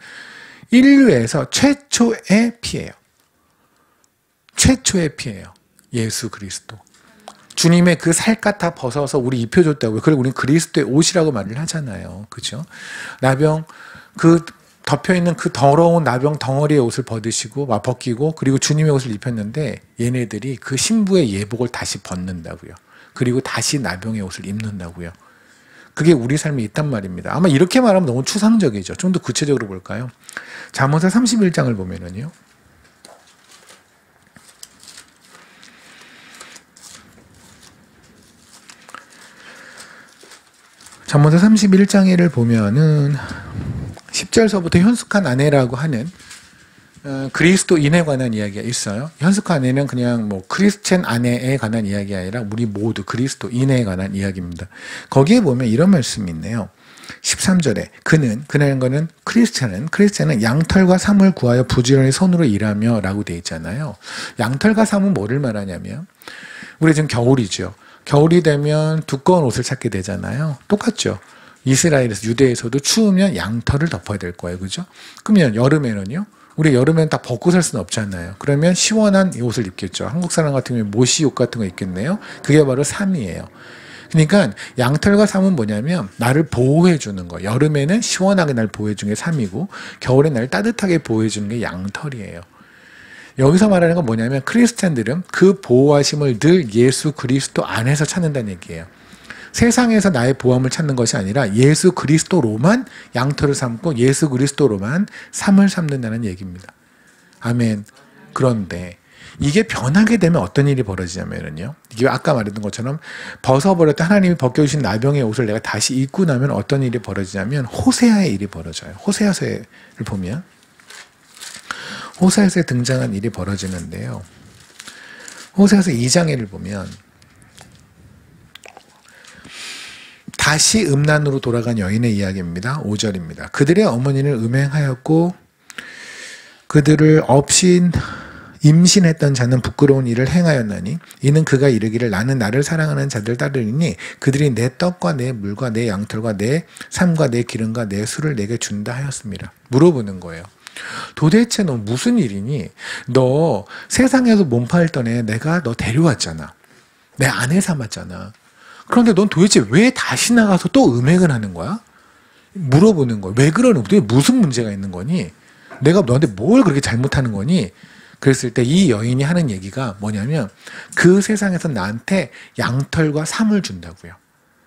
인류에서 최초의 피예요. 최초의 피예요. 예수 그리스도. 주님의 그 살갗 벗어서 우리 입혀줬다고요. 그리고 우리는 그리스도의 옷이라고 말을 하잖아요. 그죠? 나병 덮여있는 그 더러운 나병 덩어리의 옷을 벗기고 그리고 주님의 옷을 입혔는데 얘네들이 그 신부의 예복을 다시 벗는다고요. 그리고 다시 나병의 옷을 입는다고요. 그게 우리 삶에 있단 말입니다. 아마 이렇게 말하면 너무 추상적이죠. 좀 더 구체적으로 볼까요? 잠언서 31장을 보면은요. 잠언서 31장을 보면은 10절서부터 현숙한 아내라고 하는 그리스도인에 관한 이야기가 있어요. 현숙한 아내는 그냥 뭐 크리스찬 아내에 관한 이야기가 아니라 우리 모두 그리스도인에 관한 이야기입니다. 거기에 보면 이런 말씀이 있네요. 13절에 그는 거는 크리스찬은 양털과 삼을 구하여 부지런히 손으로 일하며 라고 되어 있잖아요. 양털과 삼은 뭐를 말하냐면 우리 지금 겨울이죠. 겨울이 되면 두꺼운 옷을 찾게 되잖아요. 똑같죠. 이스라엘에서 유대에서도 추우면 양털을 덮어야 될 거예요. 그죠? 그러면 여름에는요. 우리 여름에는 딱 벗고 살 수는 없잖아요. 그러면 시원한 옷을 입겠죠. 한국 사람 같은 경우에 모시옷 같은 거 입겠네요. 그게 바로 삼이에요. 그러니까 양털과 삼은 뭐냐면 나를 보호해 주는 거. 여름에는 시원하게 날 보호해 주는 게 삼이고 겨울에 날 따뜻하게 보호해 주는 게 양털이에요. 여기서 말하는 건 뭐냐면 크리스찬들은 그 보호하심을 늘 예수 그리스도 안에서 찾는다는 얘기예요. 세상에서 나의 보호함을 찾는 것이 아니라 예수 그리스도로만 양털을 삼고 예수 그리스도로만 삶을 삼는다는 얘기입니다. 아멘. 그런데 이게 변하게 되면 어떤 일이 벌어지냐면요. 이게 아까 말했던 것처럼 벗어버렸다 하나님이 벗겨주신 나병의 옷을 내가 다시 입고 나면 어떤 일이 벌어지냐면 호세아의 일이 벌어져요. 호세아서를 보면 호세아서에 등장한 일이 벌어지는데요. 호세아서 2장에를 보면 다시 음란으로 돌아간 여인의 이야기입니다. 5절입니다. 그들의 어머니는 음행하였고 그들을 업신 임신했던 자는 부끄러운 일을 행하였나니 이는 그가 이르기를 나는 나를 사랑하는 자들 따르리니 그들이 내 떡과 내 물과 내 양털과 내 삶과 내 기름과 내 술을 내게 준다 하였습니다. 물어보는 거예요. 도대체 너 무슨 일이니? 너 세상에서 몸팔던 애 내가 너 데려왔잖아. 내 아내 삼았잖아. 그런데 넌 도대체 왜 다시 나가서 또 음행을 하는 거야? 물어보는 거예요. 왜 그러는 거야? 무슨 문제가 있는 거니? 내가 너한테 뭘 그렇게 잘못하는 거니? 그랬을 때 이 여인이 하는 얘기가 뭐냐면 그 세상에서 나한테 양털과 삶을 준다고요.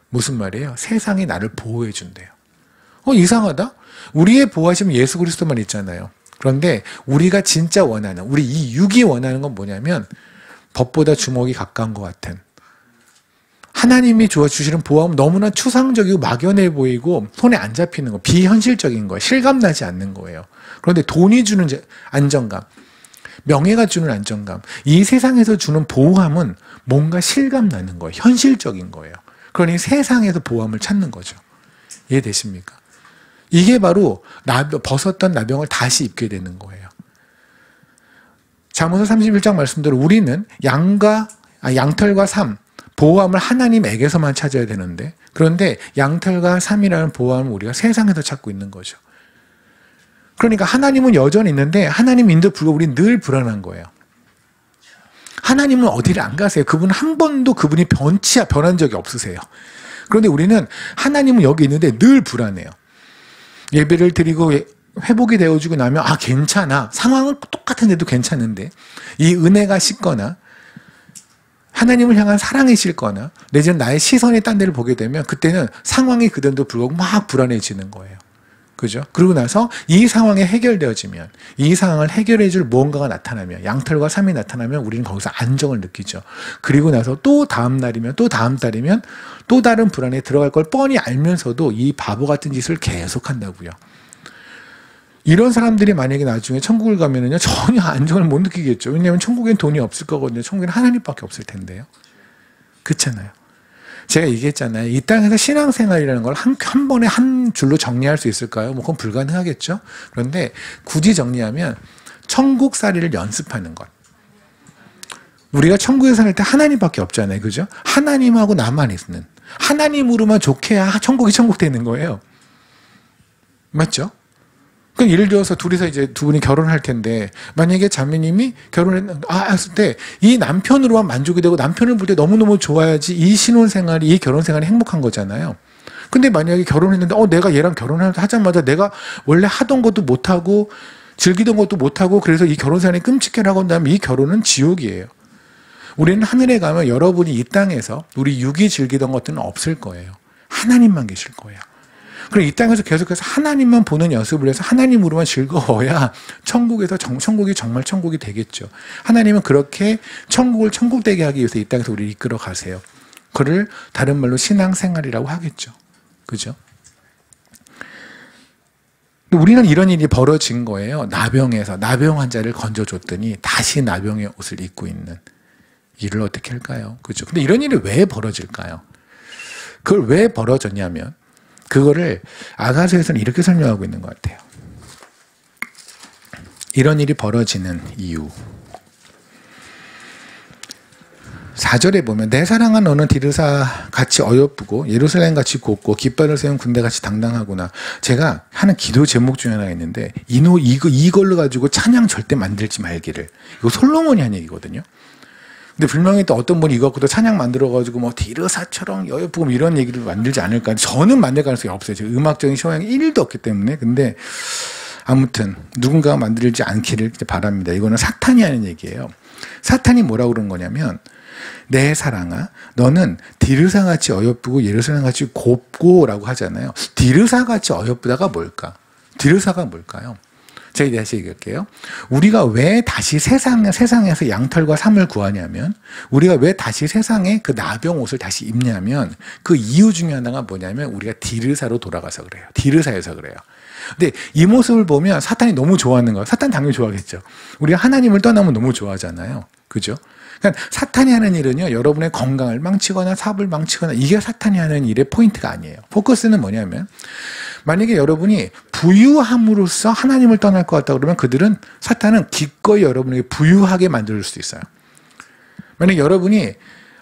무슨 말이에요? 세상이 나를 보호해 준대요. 이상하다? 우리의 보호하시면 예수 그리스도만 있잖아요. 그런데 우리가 진짜 원하는, 우리 이 육이 원하는 건 뭐냐면 법보다 주먹이 가까운 것 같은, 하나님이 주시는 보호함은 너무나 추상적이고 막연해 보이고 손에 안 잡히는 거, 비현실적인 거예요. 실감나지 않는 거예요. 그런데 돈이 주는 안정감, 명예가 주는 안정감, 이 세상에서 주는 보호함은 뭔가 실감나는 거예요. 현실적인 거예요. 그러니 세상에서 보호함을 찾는 거죠. 이해되십니까? 이게 바로 벗었던 나병을 다시 입게 되는 거예요. 잠언서 31장 말씀대로 우리는 양털과 삶, 보호함을 하나님에게서만 찾아야 되는데, 그런데 양털과 삶이라는 보호함을 우리가 세상에서 찾고 있는 거죠. 그러니까 하나님은 여전히 있는데 하나님인데 불구하고 우리는 늘 불안한 거예요. 하나님은 어디를 안 가세요. 그분은 한 번도 그분이 변한 적이 없으세요. 그런데 우리는 하나님은 여기 있는데 늘 불안해요. 예배를 드리고 회복이 되어주고 나면 괜찮아. 상황은 똑같은데도 괜찮은데 이 은혜가 식거나 하나님을 향한 사랑이 식거나 내지는 나의 시선이 딴 데를 보게 되면 그때는 상황이 그대로도 불구하고 막 불안해지는 거예요. 그죠? 그러고 나서 이 상황이 해결되어지면, 이 상황을 해결해 줄 무언가가 나타나면, 양털과 삶이 나타나면 우리는 거기서 안정을 느끼죠. 그리고 나서 또 다음 날이면, 또 다음 달이면 또 다른 불안에 들어갈 걸 뻔히 알면서도 이 바보 같은 짓을 계속 한다고요. 이런 사람들이 만약에 나중에 천국을 가면은요, 전혀 안정을 못 느끼겠죠. 왜냐하면 천국엔 돈이 없을 거거든요. 천국엔 하나님밖에 없을 텐데요. 그렇잖아요. 제가 얘기했잖아요. 이 땅에서 신앙생활이라는 걸 한 번에 한 줄로 정리할 수 있을까요? 그건 불가능하겠죠. 그런데 굳이 정리하면 천국살이를 연습하는 것. 우리가 천국에 살 때 하나님밖에 없잖아요. 그죠? 하나님하고 나만 있는. 하나님으로만 좋게 해야 천국이 천국 되는 거예요. 맞죠? 그럼 예를 들어서 둘이서 이제 두 분이 결혼할 텐데 만약에 자매님이 했을 때 이 남편으로만 만족이 되고 남편을 볼 때 너무너무 좋아야지 이 신혼생활이, 이 결혼생활이 행복한 거잖아요. 근데 만약에 결혼했는데 내가 얘랑 결혼하자마자 내가 원래 하던 것도 못하고 즐기던 것도 못하고 그래서 이 결혼생활이 끔찍해라고 한다면 이 결혼은 지옥이에요. 우리는 하늘에 가면 여러분이 이 땅에서 우리 육이 즐기던 것들은 없을 거예요. 하나님만 계실 거예요. 그럼 이 땅에서 계속해서 하나님만 보는 연습을 해서 하나님으로만 즐거워야 천국이 정말 천국이 되겠죠. 하나님은 그렇게 천국을 천국되게 하기 위해서 이 땅에서 우리를 이끌어 가세요. 그를 다른 말로 신앙생활이라고 하겠죠. 그죠? 우리는 이런 일이 벌어진 거예요. 나병 환자를 건져줬더니 다시 나병의 옷을 입고 있는 일을 어떻게 할까요? 그죠? 근데 이런 일이 왜 벌어질까요? 그걸 왜 벌어졌냐면 그거를 아가서에서는 이렇게 설명하고 있는 것 같아요. 이런 일이 벌어지는 이유. 4절에 보면 내 사랑한 너는 디르사 같이 어여쁘고 예루살렘 같이 곱고 깃발을 세운 군대 같이 당당하구나. 제가 하는 기도 제목 중에 하나가 있는데 이걸로 가지고 찬양 절대 만들지 말기를. 이거 솔로몬이 한 얘기거든요. 근데 분명히 또 어떤 분이 이거 갖고도 찬양 만들어가지고 디르사처럼 여여쁘고 이런 얘기를 만들지 않을까. 저는 만들 가능성이 없어요. 음악적인 소양이 1도 없기 때문에. 근데 아무튼 누군가가 만들지 않기를 바랍니다. 이거는 사탄이 하는 얘기예요. 사탄이 뭐라고 그런 거냐면 내 사랑아 너는 디르사같이 어여쁘고 예루살렘같이 곱고라고 하잖아요. 디르사같이 어여쁘다가 뭘까? 디르사가 뭘까요? 제가 다시 얘기할게요. 우리가 왜 다시 세상에서 양털과 삼을 구하냐면 우리가 왜 다시 세상에 그 나병 옷을 다시 입냐면 그 이유 중에 하나가 뭐냐면 우리가 디르사로 돌아가서 그래요. 디르사에서 그래요. 근데 이 모습을 보면 사탄이 너무 좋아하는 거예요. 사탄 당연히 좋아하겠죠. 우리가 하나님을 떠나면 너무 좋아하잖아요. 그죠? 그러니까 사탄이 하는 일은요, 여러분의 건강을 망치거나 사업을 망치거나 이게 사탄이 하는 일의 포인트가 아니에요. 포커스는 뭐냐면 만약에 여러분이 부유함으로써 하나님을 떠날 것 같다 그러면 사탄은 기꺼이 여러분에게 부유하게 만들 수 있어요. 만약에 여러분이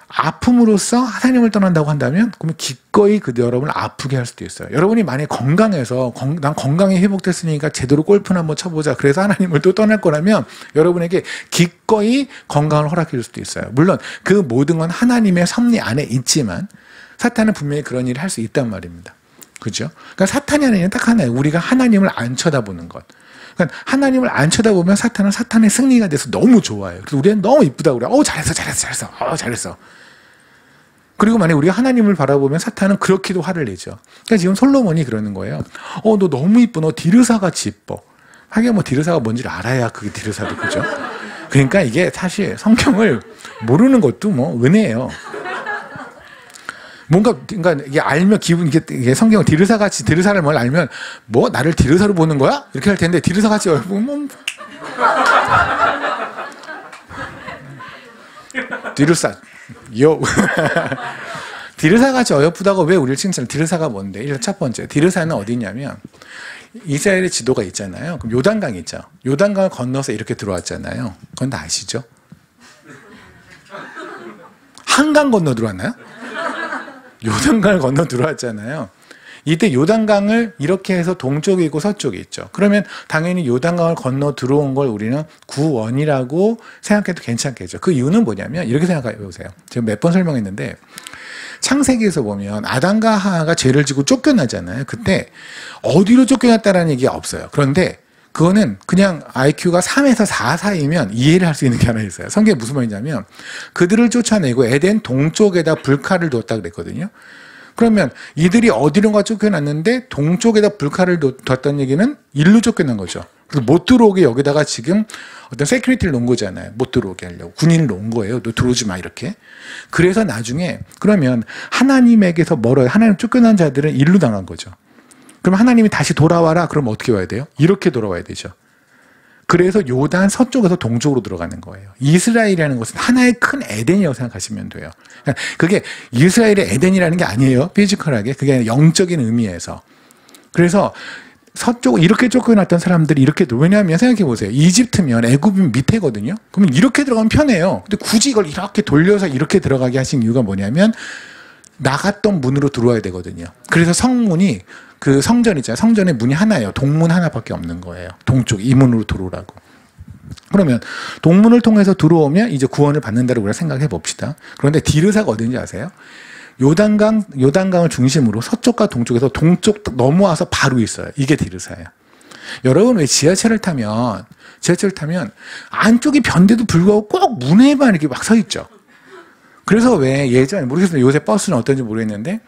아픔으로써 하나님을 떠난다고 한다면 그러면 기꺼이 여러분을 아프게 할 수도 있어요. 여러분이 만약에 건강해서 난 건강이 회복됐으니까 제대로 골프나 한번 쳐보자. 그래서 하나님을 또 떠날 거라면 여러분에게 기꺼이 건강을 허락해 줄 수도 있어요. 물론 그 모든 건 하나님의 섭리 안에 있지만 사탄은 분명히 그런 일을 할 수 있단 말입니다. 그죠? 그러니까 사탄이 하는 일은 딱 하나예요. 우리가 하나님을 안 쳐다보는 것. 그러니까 하나님을 안 쳐다보면 사탄은 사탄의 승리가 돼서 너무 좋아요. 그래서 우리는 너무 이쁘다고 그래요. 잘했어. 그리고 만약에 우리가 하나님을 바라보면 사탄은 그렇게도 화를 내죠. 그러니까 지금 솔로몬이 그러는 거예요. 너 너무 이뻐. 너 디르사같이 이뻐. 하긴 뭐 디르사가 뭔지를 알아야 그게 디르사도 그죠? 그러니까 이게 사실 성경을 모르는 것도 뭐 은혜예요. 그러니까 이게 알면 이게 성경 디르사를 뭘 알면 뭐 나를 디르사로 보는 거야? 이렇게 할 텐데 디르사같이 보면 디르사 디르사같이 어여쁘다고 왜 우리를 칭찬해? 디르사가 뭔데? 일단 첫 번째, 디르사는 어디냐면 이스라엘의 지도가 있잖아요. 그럼 요단강이 있죠. 요단강을 건너서 이렇게 들어왔잖아요. 그건 다 아시죠? 한강 건너 들어왔나요? 요단강을 건너 들어왔잖아요. 이때 요단강을 이렇게 해서 동쪽이 있고 서쪽이 있죠. 그러면 당연히 요단강을 건너 들어온 걸 우리는 구원이라고 생각해도 괜찮겠죠. 그 이유는 뭐냐면 이렇게 생각해 보세요. 제가 몇 번 설명했는데 창세기에서 보면 아담과 하와가 죄를 지고 쫓겨나잖아요. 그때 어디로 쫓겨났다라는 얘기가 없어요. 그런데 그거는 그냥 IQ가 3에서 4 사이면 이해를 할 수 있는 게 하나 있어요. 성경에 무슨 말이냐면 그들을 쫓아내고 에덴 동쪽에다 불칼을 뒀다 그랬거든요. 그러면 이들이 어디론가 쫓겨났는데 동쪽에다 불칼을 뒀다는 얘기는 일로 쫓겨난 거죠. 그래서 못 들어오게 여기다가 지금 어떤 세큐리티를 놓은 거잖아요. 못 들어오게 하려고. 군인을 놓은 거예요. 너 들어오지 마 이렇게. 그래서 나중에 그러면 하나님에게서 멀어요. 하나님 쫓겨난 자들은 일로 당한 거죠. 그럼 하나님이 다시 돌아와라. 그럼 어떻게 와야 돼요? 이렇게 돌아와야 되죠. 그래서 요단 서쪽에서 동쪽으로 들어가는 거예요. 이스라엘이라는 것은 하나의 큰 에덴이라고 생각하시면 돼요. 그게 이스라엘의 에덴이라는 게 아니에요. 피지컬하게. 그게 영적인 의미에서. 그래서 서쪽 이렇게 쫓겨났던 사람들이 이렇게 왜냐하면 생각해 보세요. 이집트면 애굽은 밑에거든요. 그러면 이렇게 들어가면 편해요. 근데 굳이 이걸 이렇게 돌려서 이렇게 들어가게 하신 이유가 뭐냐면 나갔던 문으로 들어와야 되거든요. 그래서 성문이 그 성전 있잖아요. 성전의 문이 하나예요. 동문 하나밖에 없는 거예요. 동쪽 이 문으로 들어오라고. 그러면 동문을 통해서 들어오면 이제 구원을 받는다고 우리가 생각해 봅시다. 그런데 디르사가 어딘지 아세요? 요단강을 중심으로 서쪽과 동쪽에서 동쪽 넘어와서 바로 있어요. 이게 디르사예요. 여러분 왜 지하철을 타면 안쪽이 변데도 불구하고 꼭 문에만 이렇게 막 서 있죠. 그래서 왜 예전에 모르겠어요. 요새 버스는 어떤지 모르겠는데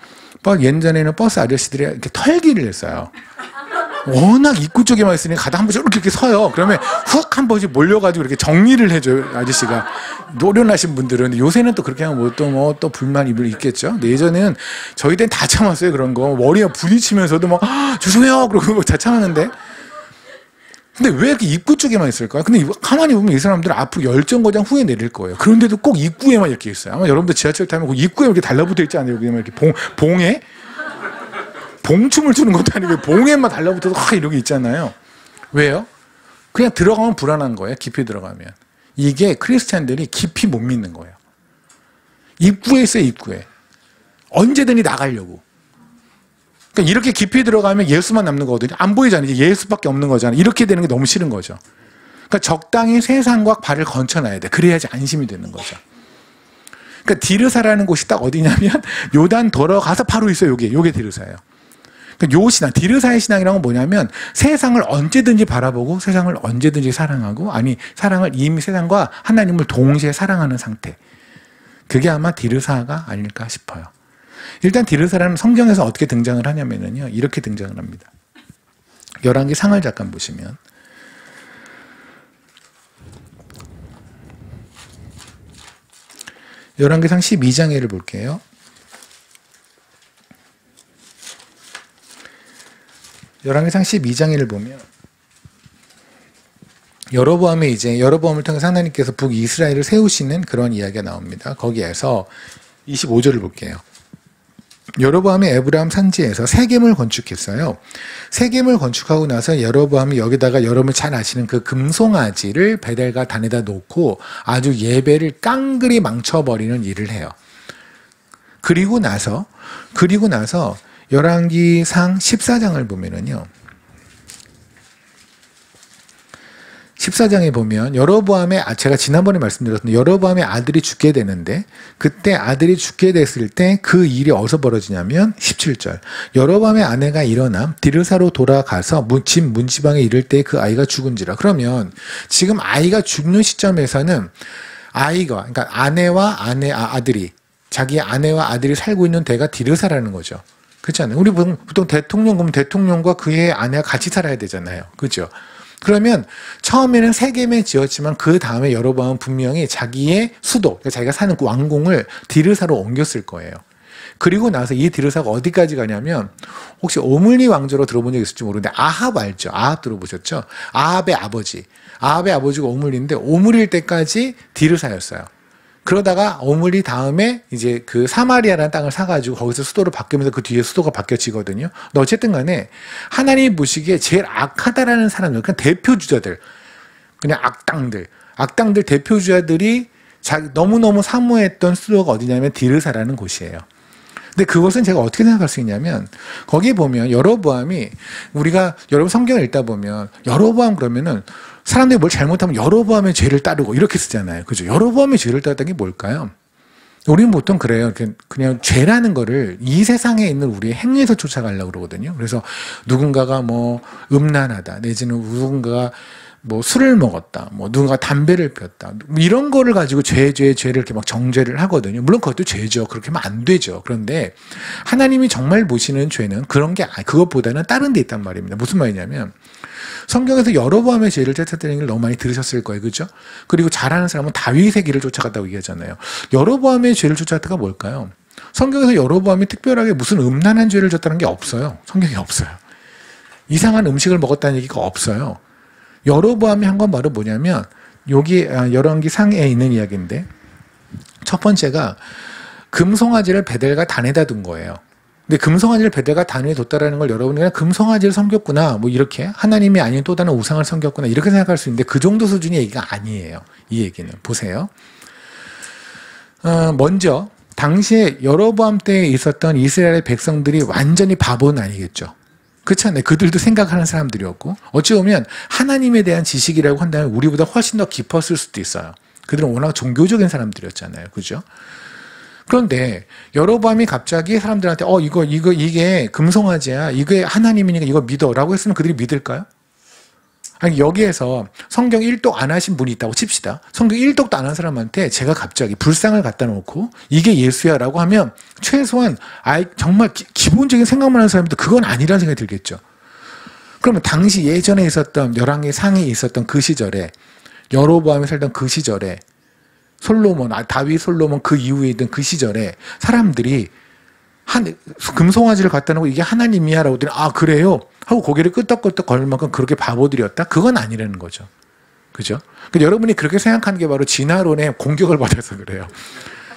예전에는 버스 아저씨들이 이렇게 털기를 했어요. 워낙 입구 쪽에만 있으니 가다 한 번씩 이렇게 서요. 그러면 훅 한 번씩 몰려가지고 이렇게 정리를 해줘요. 아저씨가. 노련하신 분들은. 요새는 또 그렇게 하면 또 불만이 있겠죠. 근데 예전에는 저희 때는 다 참았어요. 그런 거. 머리가 부딪히면서도 막 죄송해요. 그러고 다 참았는데. 근데 왜 이렇게 입구 쪽에만 있을까요? 근데 가만히 보면 이 사람들은 앞으로 열정거장 후에 내릴 거예요. 그런데도 꼭 입구에만 이렇게 있어요. 아마 여러분들 지하철 타면 그 입구에 이렇게 달라붙어 있지 않아요? 그냥 이렇게 봉에? 봉춤을 추는 것도 아니고 봉에만 달라붙어서 확 이러고 있잖아요. 왜요? 그냥 들어가면 불안한 거예요. 깊이 들어가면. 이게 크리스찬들이 깊이 못 믿는 거예요. 입구에 있어요. 입구에. 언제든지 나가려고. 그러니까 이렇게 깊이 들어가면 예수만 남는 거거든요. 안 보이잖아요. 예수밖에 없는 거잖아요. 이렇게 되는 게 너무 싫은 거죠. 그러니까 적당히 세상과 발을 건쳐놔야 돼. 그래야지 안심이 되는 거죠. 그러니까 디르사라는 곳이 딱 어디냐면 요단 돌아가서 바로 있어요. 요게 디르사예요. 그러니까 요 신앙, 디르사의 신앙이란 건 뭐냐면 세상을 언제든지 바라보고 세상을 언제든지 사랑하고, 아니 사랑을 이미 세상과 하나님을 동시에 사랑하는 상태. 그게 아마 디르사가 아닐까 싶어요. 일단 디르사라는 성경에서 어떻게 등장을 하냐면요, 이렇게 등장을 합니다. 열왕기 상을 잠깐 보시면 열왕기상 12장에를 볼게요. 열왕기상 12장에를 보면 여로보암을 통해서 하나님께서 북이스라엘을 세우시는 그런 이야기가 나옵니다. 거기에서 25절을 볼게요. 여로보암이 에브라임 산지에서 세겜을 건축했어요. 세겜을 건축하고 나서 여로보암이 여기다가 여러분이 잘 아시는 그 금송아지를 베델과 단에다 놓고 아주 예배를 깡그리 망쳐버리는 일을 해요. 그리고 나서 열왕기상 14장을 보면은요, 14장에 보면 제가 지난번에 말씀드렸는데 여로보암의 아들이 죽게 되는데, 그때 아들이 죽게 됐을 때 그 일이 어디서 벌어지냐면 17절, 여로보암의 아내가 일어나 디르사로 돌아가서 집 문지방에 이를 때 그 아이가 죽은지라. 그러면 지금 아이가 죽는 시점에서는 그러니까 아들이, 자기 아내와 아들이 살고 있는 데가 디르사라는 거죠. 그렇지 않아요? 우리 보통 대통령과 그의 아내가 같이 살아야 되잖아요. 그렇죠? 그러면 처음에는 세겜에 지었지만 그 다음에 여로보암은 분명히 자기의 수도, 그러니까 자기가 사는 그 왕궁을 디르사로 옮겼을 거예요. 그리고 나서 이 디르사가 어디까지 가냐면, 혹시 오므리 왕조로 들어본 적 있을지 모르는데 아합 알죠? 아합 들어보셨죠? 아합의 아버지가 오므리인데 오므리일 때까지 디르사였어요. 그러다가 오므리 다음에 이제 그 사마리아라는 땅을 사가지고 거기서 수도를 바뀌면서 그 뒤에 수도가 바뀌어지거든요. 근데 어쨌든 간에 하나님이 보시기에 제일 악하다라는 사람들, 그냥 대표주자들, 그냥 악당들 대표주자들이 너무너무 사모했던 수도가 어디냐면 디르사라는 곳이에요. 근데 그것은 제가 어떻게 생각할 수 있냐면, 거기에 보면 여로보암이, 우리가 여러분 성경을 읽다 보면 여로보암 그러면은 사람들이 뭘 잘못하면 여로보암의 죄를 따르고 이렇게 쓰잖아요. 그죠? 여로보암의 죄를 따르다는 게 뭘까요? 우리는 보통 그래요. 그냥 죄라는 거를 이 세상에 있는 우리의 행위에서 쫓아가려고 그러거든요. 그래서 누군가가 뭐 음란하다, 내지는 누군가가 뭐 술을 먹었다, 뭐 누군가 담배를 피웠다, 이런 거를 가지고 죄를 이렇게 막 정죄를 하거든요. 물론 그것도 죄죠. 그렇게 하면 안 되죠. 그런데 하나님이 정말 보시는 죄는 그것보다는 다른 데 있단 말입니다. 무슨 말이냐면, 성경에서 여로보암의 죄를 쫓아다니는 걸 너무 많이 들으셨을 거예요. 그죠? 그리고 잘하는 사람은 다윗의 길을 쫓아갔다고 얘기하잖아요. 여로보암의 죄를 쫓아갔다가 뭘까요? 성경에서 여로보암이 특별하게 무슨 음란한 죄를 졌다는 게 없어요. 성경에 없어요. 이상한 음식을 먹었다는 얘기가 없어요. 여로보암이 한 건 바로 뭐냐면, 여기 열왕기 상에 있는 이야기인데, 첫 번째가 금송아지를 베델과 단에다 둔 거예요. 근데 금송아지를 베델과 단에 뒀다라는 걸 여러분이 그냥 금송아지를 섬겼구나, 뭐 이렇게 하나님이 아닌 또 다른 우상을 섬겼구나, 이렇게 생각할 수 있는데 그 정도 수준의 얘기가 아니에요. 이 얘기는 보세요. 먼저 당시에 여로보암 때에 있었던 이스라엘의 백성들이 완전히 바보는 아니겠죠. 그렇지 않나요? 그들도 생각하는 사람들이었고, 어찌 보면 하나님에 대한 지식이라고 한다면 우리보다 훨씬 더 깊었을 수도 있어요. 그들은 워낙 종교적인 사람들이었잖아요. 그죠? 그런데 여로보암이 갑자기 사람들한테 이게 금송아지야, 이게 하나님이니까 이거 믿어라고 했으면 그들이 믿을까요? 아니, 여기에서 성경 1독 안 하신 분이 있다고 칩시다. 성경 1독도 안 한 사람한테 제가 갑자기 불상을 갖다 놓고 이게 예수야라고 하면 최소한 정말 기본적인 생각만 하는 사람도 그건 아니라는 생각이 들겠죠. 그러면 당시 예전에 있었던 열왕의 상이 있었던 그 시절에, 여로보암이 살던 그 시절에, 다윗 솔로몬 그 이후에 있던 그 시절에 사람들이 금송아지를 갖다 놓고 이게 하나님이야 라고 하더니 그래요? 하고 고개를 끄덕끄덕 거릴 만큼 그렇게 바보들이었다? 그건 아니라는 거죠. 그죠? 그러니까 여러분이 그렇게 생각하는 게 바로 진화론의 공격을 받아서 그래요.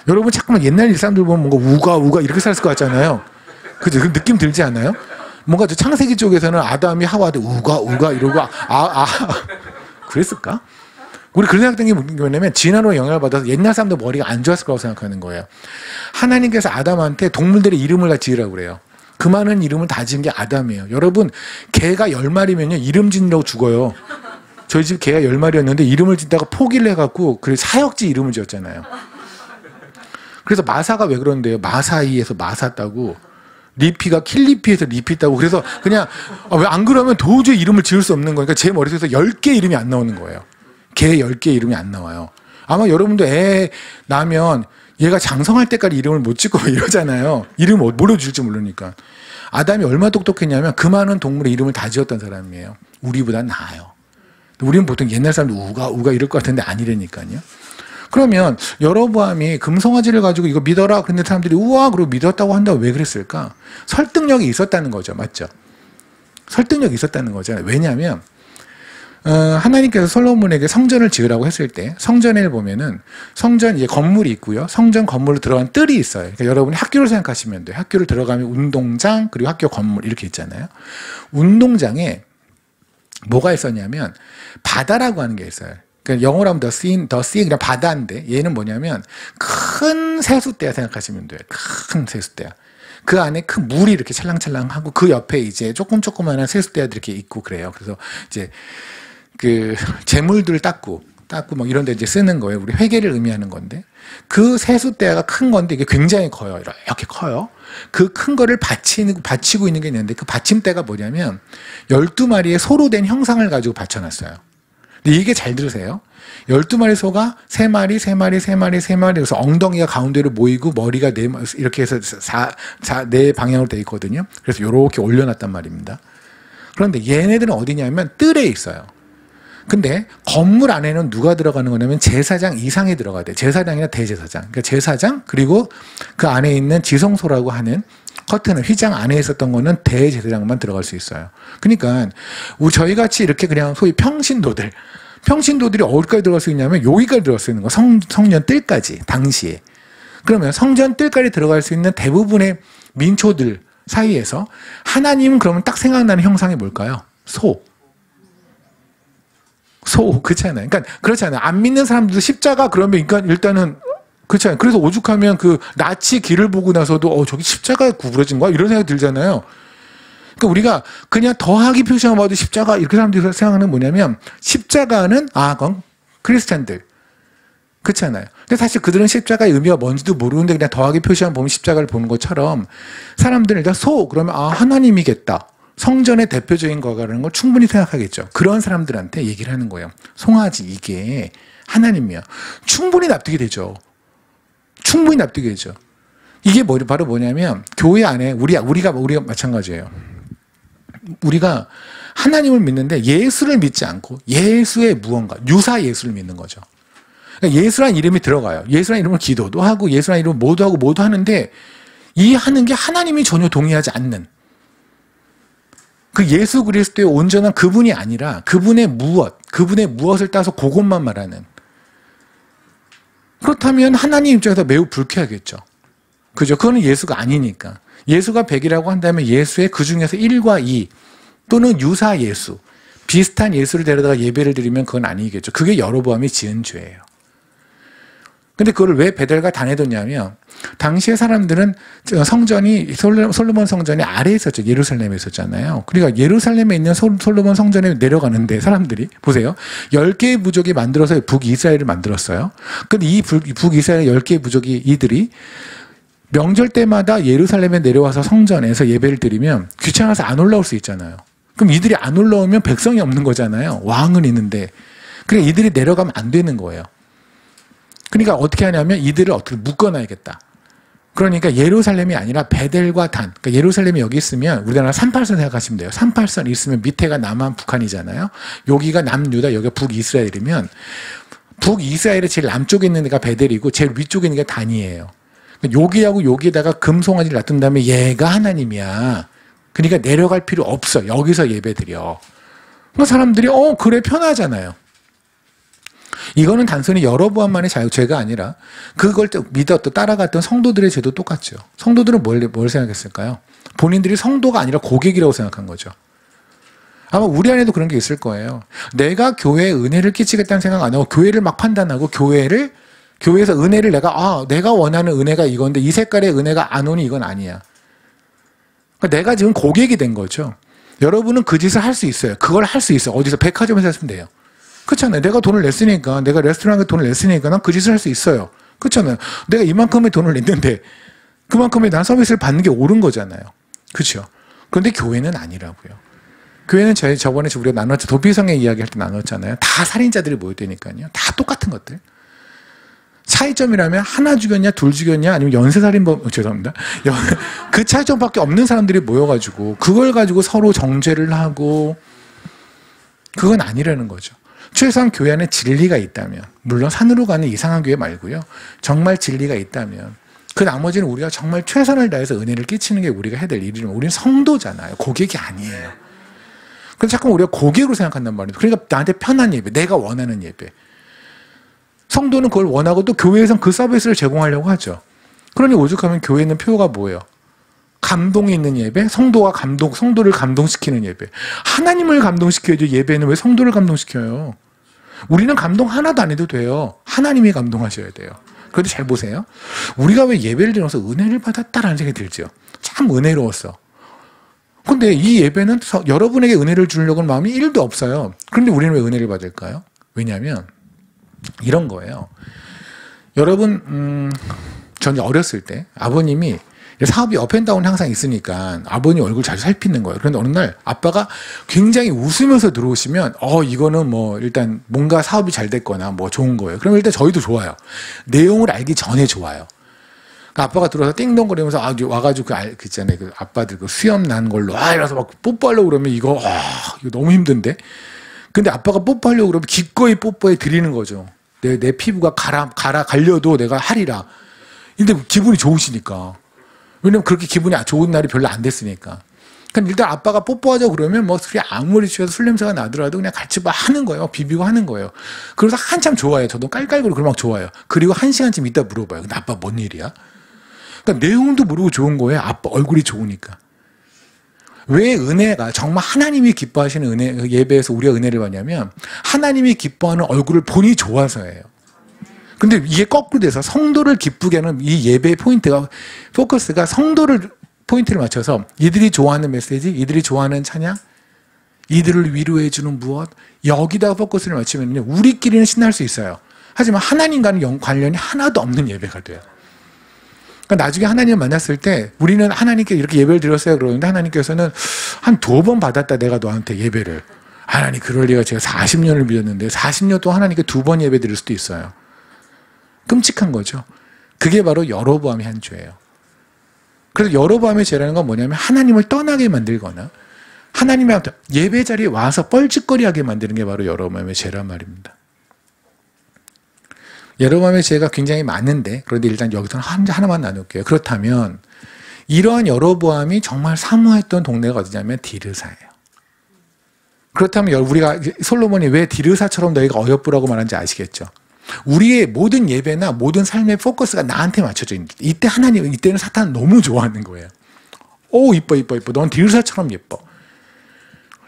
여러분 자꾸만 옛날 사람들 보면 뭔가 우가 이렇게 살았을 것 같잖아요. 그죠? 그 느낌 들지 않아요? 뭔가 저 창세기 쪽에서는 아담이 하와한테 우가 이러고 그랬을까? 우리 그런 생각된 게 뭐냐면 진화론의 영향을 받아서 옛날 사람들 머리가 안 좋았을 거라고 생각하는 거예요. 하나님께서 아담한테 동물들의 이름을 다 지으라고 그래요. 그 많은 이름을 다 지은 게 아담이에요. 여러분, 개가 10마리면요 이름 짓느라고 죽어요. 저희 집 개가 10마리였는데 이름을 짓다가 포기를 해갖고 사역지 이름을 지었잖아요. 그래서 마사가 왜 그런데요? 마사이에서 마사 따고 리피가 킬리피에서 리피 있다고. 그래서 그냥 왜 안 그러면 도저히 이름을 지을 수 없는 거니까 제 머릿속에서 10개 이름이 안 나오는 거예요. 개 10개 이름이 안 나와요. 아마 여러분도 애 낳으면 얘가 장성할 때까지 이름을 못 짓고 이러잖아요. 이름을 뭘로 줄지 모르니까. 아담이 얼마나 똑똑했냐면 그 많은 동물의 이름을 다 지었던 사람이에요. 우리보다 나아요. 우리는 보통 옛날 사람들 우가 이럴 것 같은데 아니라니까요. 그러면 여로보암이 금송아지를 가지고 이거 믿어라. 그런데 사람들이 우와 그러고 믿었다고 한다고 왜 그랬을까? 설득력이 있었다는 거죠. 맞죠? 설득력이 있었다는 거잖아요. 왜냐하면 하나님께서 솔로몬에게 성전을 지으라고 했을 때 성전에 보면은 성전 이제 건물이 있고요. 성전 건물로 들어간 뜰이 있어요. 그러니까 여러분이 학교를 생각하시면 돼요. 학교를 들어가면 운동장 그리고 학교 건물 이렇게 있잖아요. 운동장에 뭐가 있었냐면 바다라고 하는 게 있어요. 그러니까 영어로 하면 the sea 그냥 바다인데 얘는 뭐냐면 큰 세숫대야 생각하시면 돼요. 큰 세숫대야. 그 안에 큰 물이 이렇게 찰랑찰랑하고 그 옆에 이제 조그만한 세숫대야들이 이렇게 있고 그래요. 그래서 이제 그 재물들 닦고 막 이런 데 이제 쓰는 거예요. 우리 회개를 의미하는 건데 그 세숫대야가 큰 건데 이게 굉장히 커요. 이렇게 커요. 그 큰 거를 받치고 있는 게 있는데 그 받침대가 뭐냐면 12마리의 소로 된 형상을 가지고 받쳐놨어요. 근데 이게 잘 들으세요. 12마리 소가 3마리, 3마리, 3마리, 3마리 그래서 엉덩이가 가운데로 모이고 머리가 이렇게 해서 4 방향으로 되어 있거든요. 그래서 이렇게 올려놨단 말입니다. 그런데 얘네들은 어디냐면 뜰에 있어요. 근데 건물 안에는 누가 들어가는 거냐면 제사장 이상이 들어가야 돼요. 제사장이나 대제사장. 그러니까 제사장 그리고 그 안에 있는 지성소라고 하는 커튼은 휘장 안에 있었던 거는 대제사장만 들어갈 수 있어요. 그러니까 저희 같이 이렇게 그냥 소위 평신도들이 어디까지 들어갈 수 있냐면 여기까지 들어갈 수 있는 거. 성전 뜰까지 당시에. 그러면 성전 뜰까지 들어갈 수 있는 대부분의 민초들 사이에서 하나님은 그러면 딱 생각나는 형상이 뭘까요? 소, 그렇잖아요. 그러니까 그렇잖아요. 안 믿는 사람들도 십자가 그러면 일단은 그렇잖아요. 그래서 오죽하면 그 나치 길을 보고 나서도 저기 십자가에 구부러진 거야? 이런 생각이 들잖아요. 그러니까 우리가 그냥 더하기 표시만 봐도 십자가 이렇게 사람들이 생각하는 뭐냐면 십자가는 그건 크리스찬들 그렇잖아요. 근데 사실 그들은 십자가의 의미가 뭔지도 모르는데 그냥 더하기 표시만 보면 십자가를 보는 것처럼 사람들은 일단 그러면 하나님이겠다. 성전의 대표적인 거라는 걸 충분히 생각하겠죠. 그런 사람들한테 얘기를 하는 거예요. 송아지 이게 하나님이야. 충분히 납득이 되죠. 충분히 납득이 되죠. 이게 바로 뭐냐면 교회 안에 우리가 마찬가지예요. 우리가 하나님을 믿는데 예수를 믿지 않고 예수의 무언가 유사 예수를 믿는 거죠. 그러니까 예수란 이름이 들어가요. 예수란 이름을 기도도 하고 예수란 이름을 모두 하고 모두 하는데 이 하는 게 하나님이 전혀 동의하지 않는 그 예수 그리스도의 온전한 그분이 아니라 그분의 무엇을 따서 그것만 말하는. 그렇다면 하나님 입장에서 매우 불쾌하겠죠. 그죠? 그거는 예수가 아니니까. 예수가 100이라고 한다면 예수의 그 중에서 1과 2 또는 유사 예수, 비슷한 예수를 데려다가 예배를 드리면 그건 아니겠죠. 그게 여로보암이 지은 죄예요. 근데 그걸 왜 베델과 단에 뒀냐면 당시의 사람들은 성전이 솔로몬 성전이 아래에 있었죠. 예루살렘에 있었잖아요. 그러니까 예루살렘에 있는 솔로몬 성전에 내려가는데 사람들이 보세요. 10개의 부족이 만들어서 북이스라엘을 만들었어요. 근데 이 북이스라엘 10개의 부족이 이들이 명절 때마다 예루살렘에 내려와서 성전에서 예배를 드리면 귀찮아서 안 올라올 수 있잖아요. 그럼 이들이 안 올라오면 백성이 없는 거잖아요. 왕은 있는데. 그러니까 이들이 내려가면 안 되는 거예요. 그러니까 어떻게 하냐면 이들을 어떻게 묶어놔야겠다. 그러니까 예루살렘이 아니라 베델과 단. 그러니까 예루살렘이 여기 있으면 우리나라 38선 생각하시면 돼요. 38선 있으면 밑에가 남한 북한이잖아요. 여기가 남유다, 여기가 북이스라엘이면 북이스라엘의 제일 남쪽에 있는 데가 베델이고 제일 위쪽에 있는 게 단이에요. 여기하고 여기에다가 금송아지를 놔둔 다음에 얘가 하나님이야. 그러니까 내려갈 필요 없어. 여기서 예배드려. 그러니까 사람들이 그래 편하잖아요. 이거는 단순히 여로보암만의 죄가 아니라 그걸 또 따라갔던 성도들의 죄도 똑같죠. 성도들은 뭘 생각했을까요? 본인들이 성도가 아니라 고객이라고 생각한 거죠. 아마 우리 안에도 그런 게 있을 거예요. 내가 교회에 은혜를 끼치겠다는 생각 안 하고 교회를 막 판단하고 교회에서 은혜를 내가 원하는 은혜가 이건데 이 색깔의 은혜가 안 오니 이건 아니야. 그러니까 내가 지금 고객이 된 거죠. 여러분은 그 짓을 할 수 있어요. 그걸 할 수 있어. 어디서 백화점에서 했으면 돼요. 그렇잖아요. 내가 돈을 냈으니까, 내가 레스토랑에 돈을 냈으니까 난 그 짓을 할 수 있어요. 그렇잖아요. 내가 이만큼의 돈을 냈는데 그만큼의 난 서비스를 받는 게 옳은 거잖아요. 그렇죠. 그런데 교회는 아니라고요. 교회는 저번에 우리가 나눴죠. 도피성의 이야기할 때 나눴잖아요. 다 살인자들이 모였다니까요. 다 똑같은 것들. 차이점이라면 하나 죽였냐, 둘 죽였냐, 아니면 연쇄살인범, 죄송합니다. 그 차이점밖에 없는 사람들이 모여가지고 그걸 가지고 서로 정죄를 하고 그건 아니라는 거죠. 최소한 교회 안에 진리가 있다면, 물론 산으로 가는 이상한 교회 말고요. 정말 진리가 있다면 그 나머지는 우리가 정말 최선을 다해서 은혜를 끼치는 게 우리가 해야 될 일이면 우리는 성도잖아요. 고객이 아니에요. 그래서 자꾸 우리가 고객으로 생각한단 말이에요. 그러니까 나한테 편한 예배, 내가 원하는 예배. 성도는 그걸 원하고 또 교회에서는 그 서비스를 제공하려고 하죠. 그러니 오죽하면 교회는 표가 뭐예요? 감동이 있는 예배, 성도를 감동시키는 예배. 하나님을 감동시켜야죠. 예배는 왜 성도를 감동시켜요? 우리는 감동 하나도 안 해도 돼요. 하나님이 감동하셔야 돼요. 그런데 잘 보세요. 우리가 왜 예배를 드려서 은혜를 받았다라는 생각이 들죠. 참 은혜로웠어. 근데 이 예배는 여러분에게 은혜를 주려고 하는 마음이 1도 없어요. 그런데 우리는 왜 은혜를 받을까요? 왜냐하면 이런 거예요. 여러분, 전 어렸을 때 아버님이 사업이 업앤다운이 항상 있으니까 아버님 얼굴 자주 살피는 거예요. 그런데 어느 날 아빠가 굉장히 웃으면서 들어오시면 이거는 뭐 일단 뭔가 사업이 잘 됐거나 뭐 좋은 거예요. 그러면 일단 저희도 좋아요. 내용을 알기 전에 좋아요. 그러니까 아빠가 들어와서 띵동거리면서 와가지고 그 있잖아요. 그 아빠들 그 수염 난 걸로 이래서 막 뽀뽀하려고 그러면 이거 너무 힘든데. 근데 아빠가 뽀뽀하려고 그러면 기꺼이 뽀뽀해 드리는 거죠. 내 피부가 갈려도 내가 하리라. 근데 기분이 좋으시니까. 왜냐면 그렇게 기분이 좋은 날이 별로 안 됐으니까. 그러니까 일단 아빠가 뽀뽀하자고 그러면 뭐 술이 아무리 취해서 술 냄새가 나더라도 그냥 같이 막 하는 거예요. 비비고 하는 거예요. 그래서 한참 좋아요. 저도 깔깔거리고 그러면 막 좋아요. 그리고 1시간쯤 있다 물어봐요. 근데 아빠 뭔 일이야? 그러니까 내용도 모르고 좋은 거예요. 아빠 얼굴이 좋으니까. 왜 은혜가 정말 하나님이 기뻐하시는 은혜, 예배에서 우리가 은혜를 받냐면 하나님이 기뻐하는 얼굴을 보니 좋아서예요. 근데 이게 거꾸로 돼서 성도를 기쁘게 하는 이 예배의 포커스가 성도를 포인트를 맞춰서 이들이 좋아하는 메시지, 이들이 좋아하는 찬양, 이들을 위로해주는 무엇, 여기다가 포커스를 맞추면 우리끼리는 신날 수 있어요. 하지만 하나님과는 관련이 하나도 없는 예배가 돼요. 그러니까 나중에 하나님을 만났을 때 우리는 하나님께 이렇게 예배를 드렸어요. 그러는데 하나님께서는 한 2번 받았다 내가 너한테 예배를. 하나님 그럴 리가 제가 40년을 믿었는데 40년 동안 하나님께 2번 예배 드릴 수도 있어요. 끔찍한 거죠. 그게 바로 여로보암의 한 죄예요. 그래서 여로보암의 죄라는 건 뭐냐면 하나님을 떠나게 만들거나 하나님의 예배 자리에 와서 뻘짓거리하게 만드는 게 바로 여로보암의 죄란 말입니다. 여로보암의 죄가 굉장히 많은데 그런데 일단 여기서 하나만 나눌게요. 그렇다면 이러한 여로보암이 정말 사모했던 동네가 어디냐면 디르사예요. 그렇다면 우리가 솔로몬이 왜 디르사처럼 너희가 어여쁘라고 말하는지 아시겠죠? 우리의 모든 예배나 모든 삶의 포커스가 나한테 맞춰져 있는 이때 이때는 사탄은 너무 좋아하는 거예요. 오 이뻐 넌 디르사처럼 예뻐.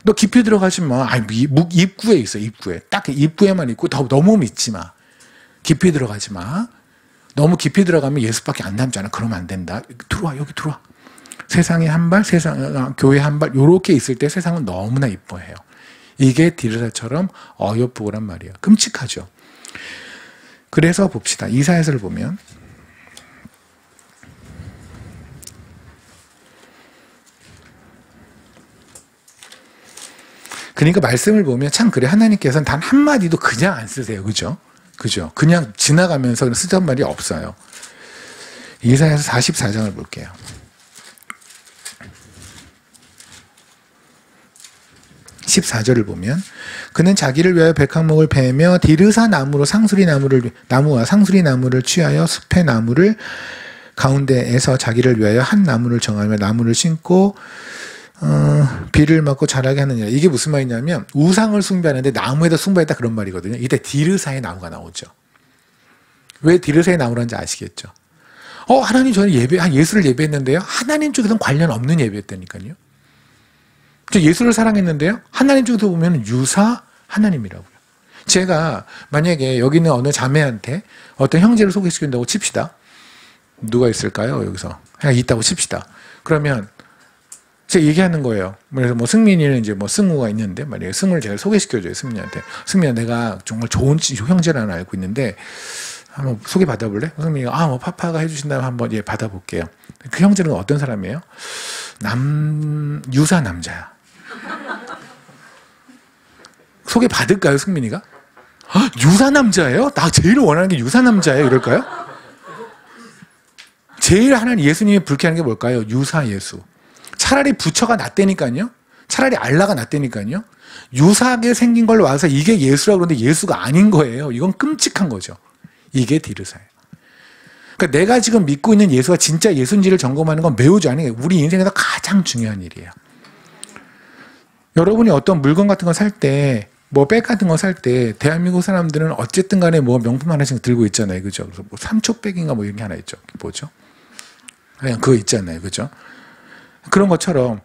너 깊이 들어가지 마. 입구에 있어. 입구에 딱 입구에만 있고 너무 믿지 마. 깊이 들어가지 마. 너무 깊이 들어가면 예수밖에 안 닮잖아. 그러면 안 된다. 들어와 여기 들어와. 세상에 한 발, 교회 한 발 요렇게 있을 때 세상은 너무나 이뻐해요. 이게 디르사처럼 어여쁘고란 말이에요. 끔찍하죠. 그래서 봅시다. 이사야서를 보면 그러니까 말씀을 보면 참 그래 하나님께서는 단 한마디도 그냥 안 쓰세요. 그죠? 그냥 지나가면서 쓰던 말이 없어요. 이사야서 44장을 볼게요. (14절을) 보면 그는 자기를 위하여 백향목을 베며 디르사 나무와 상수리 나무를 취하여 숲의 나무를 가운데에서 자기를 위하여 한 나무를 정하며 나무를 심고 비를 맞고 자라게 하느니라. 이게 무슨 말이냐면 우상을 숭배하는데 나무에다 숭배했다 그런 말이거든요. 이때 디르사의 나무가 나오죠. 왜 디르사의 나무라는지 아시겠죠? 하나님 저는 예수를 예배했는데요. 하나님 쪽에서는 관련 없는 예배였다니까요. 저 예수를 사랑했는데요. 하나님 쪽에서 보면 유사 하나님이라고요. 제가 만약에 여기 있는 어느 자매한테 어떤 형제를 소개시킨다고 칩시다. 누가 있을까요? 여기서 그냥 있다고 칩시다. 그러면 제가 얘기하는 거예요. 그래서 뭐 승민이는 이제 뭐 승우가 있는데 만약에 승우를 제가 소개시켜줘요. 승민한테. 승민아 내가 정말 좋은 형제를 하나 알고 있는데 한번 소개 받아볼래? 승민이가 뭐 파파가 해주신다면 한번 받아볼게요. 그 형제는 어떤 사람이에요? 유사 남자야. 소개 받을까요, 승민이가? 유사 남자예요? 나 제일 원하는 게 유사 남자예요? 이럴까요? 제일 하나님 예수님이 불쾌하는 게 뭘까요? 유사 예수. 차라리 부처가 낫다니까요. 차라리 알라가 낫다니까요. 유사하게 생긴 걸로 와서 이게 예수라고 그러는데 예수가 아닌 거예요. 이건 끔찍한 거죠. 이게 디르사예요. 그러니까 내가 지금 믿고 있는 예수가 진짜 예수인지를 점검하는 건 매우 중요해요. 우리 인생에서 가장 중요한 일이에요. 여러분이 어떤 물건 같은 거 살 때, 뭐 백 같은 거 살 때, 대한민국 사람들은 어쨌든 간에 뭐 명품 하나씩 들고 있잖아요. 그죠? 그래서 뭐 삼초백인가 뭐 이런 게 하나 있죠. 뭐죠? 그냥 그거 있잖아요. 그죠? 그런 것처럼.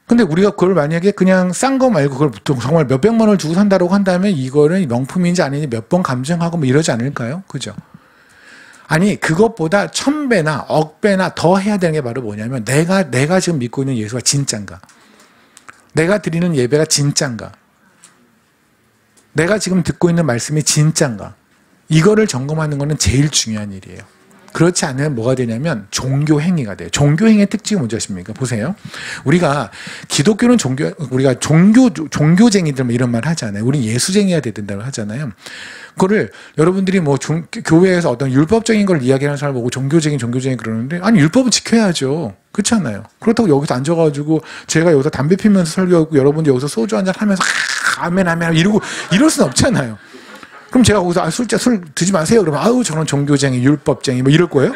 근데 우리가 그걸 만약에 그냥 싼 거 말고 그걸 정말 몇백만 원을 주고 산다고 한다면 이거는 명품인지 아닌지 몇 번 감정하고 뭐 이러지 않을까요? 그죠? 아니, 그것보다 1000배나 억배나 더 해야 되는 게 바로 뭐냐면 내가 지금 믿고 있는 예수가 진짠가? 내가 드리는 예배가 진짠가? 내가 지금 듣고 있는 말씀이 진짠가? 이거를 점검하는 거는 제일 중요한 일이에요. 그렇지 않으면 뭐가 되냐면 종교 행위가 돼요. 종교 행위의 특징이 뭔지 아십니까? 보세요. 우리가 기독교는 우리가 종교쟁이들 뭐 이런 말 하잖아요. 우리 예수쟁이가 돼야 된다고 하잖아요. 그거를 여러분들이 뭐 교회에서 어떤 율법적인 걸 이야기하는 사람 보고 종교쟁이 그러는데 아니 율법은 지켜야죠. 그렇잖아요. 그렇다고 여기서 앉아가지고 제가 여기서 담배 피면서 설교하고 여러분들 여기서 소주 한잔 하면서 아멘 이러고 이럴 수는 없잖아요. 그럼 제가 거기서 술 드지 마세요. 그러면 아우 저런 종교쟁이, 율법쟁이 뭐 이럴 거예요?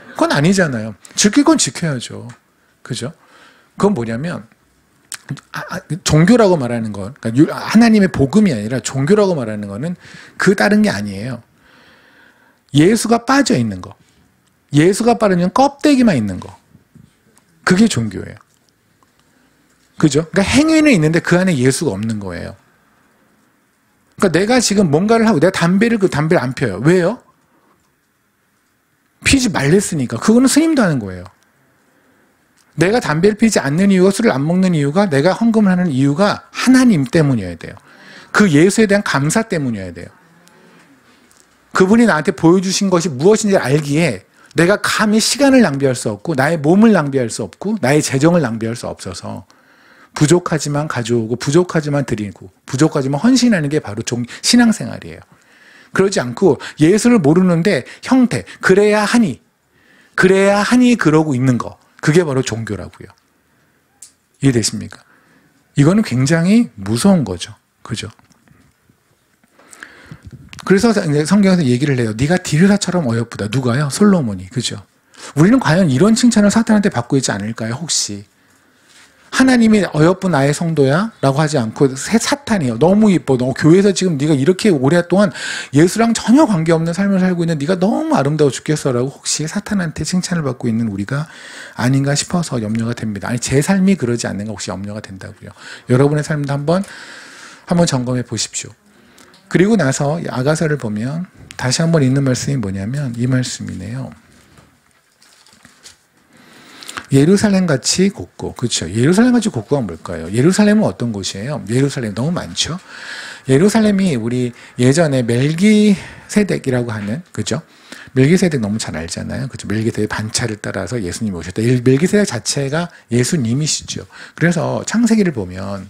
그건 아니잖아요. 지킬 건 지켜야죠. 그죠? 그건 뭐냐면 종교라고 말하는 건 그러니까 하나님의 복음이 아니라 종교라고 말하는 거는 그 다른 게 아니에요. 예수가 빠져 있는 거. 예수가 빠르면 껍데기만 있는 거. 그게 종교예요. 그죠? 그러니까 행위는 있는데 그 안에 예수가 없는 거예요. 그러니까 내가 지금 뭔가를 하고 내가 담배를 안 펴요. 왜요? 피지 말랬으니까. 그거는 스님도 하는 거예요. 내가 담배를 피지 않는 이유가 술을 안 먹는 이유가 내가 헌금을 하는 이유가 하나님 때문이어야 돼요. 그 예수에 대한 감사 때문이어야 돼요. 그분이 나한테 보여주신 것이 무엇인지 알기에 내가 감히 시간을 낭비할 수 없고 나의 몸을 낭비할 수 없고 나의 재정을 낭비할 수 없어서 부족하지만 가져오고 부족하지만 드리고 부족하지만 헌신하는 게 바로 신앙생활이에요. 그러지 않고 예수를 모르는데 형태 그래야 하니 그러고 있는 거 그게 바로 종교라고요. 이해되십니까? 이거는 굉장히 무서운 거죠. 그죠? 그래서 성경에서 얘기를 해요. 네가 디르사처럼 어여쁘다. 누가요? 솔로몬이. 그죠? 우리는 과연 이런 칭찬을 사탄한테 받고 있지 않을까요? 혹시 하나님이 어여쁜 나의 성도야? 라고 하지 않고 사탄이요. 너무 이뻐. 너 교회에서 지금 네가 이렇게 오랫동안 예수랑 전혀 관계없는 삶을 살고 있는 네가 너무 아름다워 죽겠어 라고 혹시 사탄한테 칭찬을 받고 있는 우리가 아닌가 싶어서 염려가 됩니다. 아니 제 삶이 그러지 않는가 혹시 염려가 된다고요. 여러분의 삶도 한번 점검해 보십시오. 그리고 나서 아가서를 보면 다시 한번 읽는 말씀이 뭐냐면 이 말씀이네요. 예루살렘같이 곱고, 그렇죠. 예루살렘같이 곱고가 뭘까요? 예루살렘은 어떤 곳이에요? 예루살렘 너무 많죠. 예루살렘이 우리 예전에 멜기세덱이라고 하는, 그죠? 멜기세덱 너무 잘 알잖아요. 그죠? 멜기세덱의 반차를 따라서 예수님이 오셨다. 멜기세덱 자체가 예수님이시죠. 그래서 창세기를 보면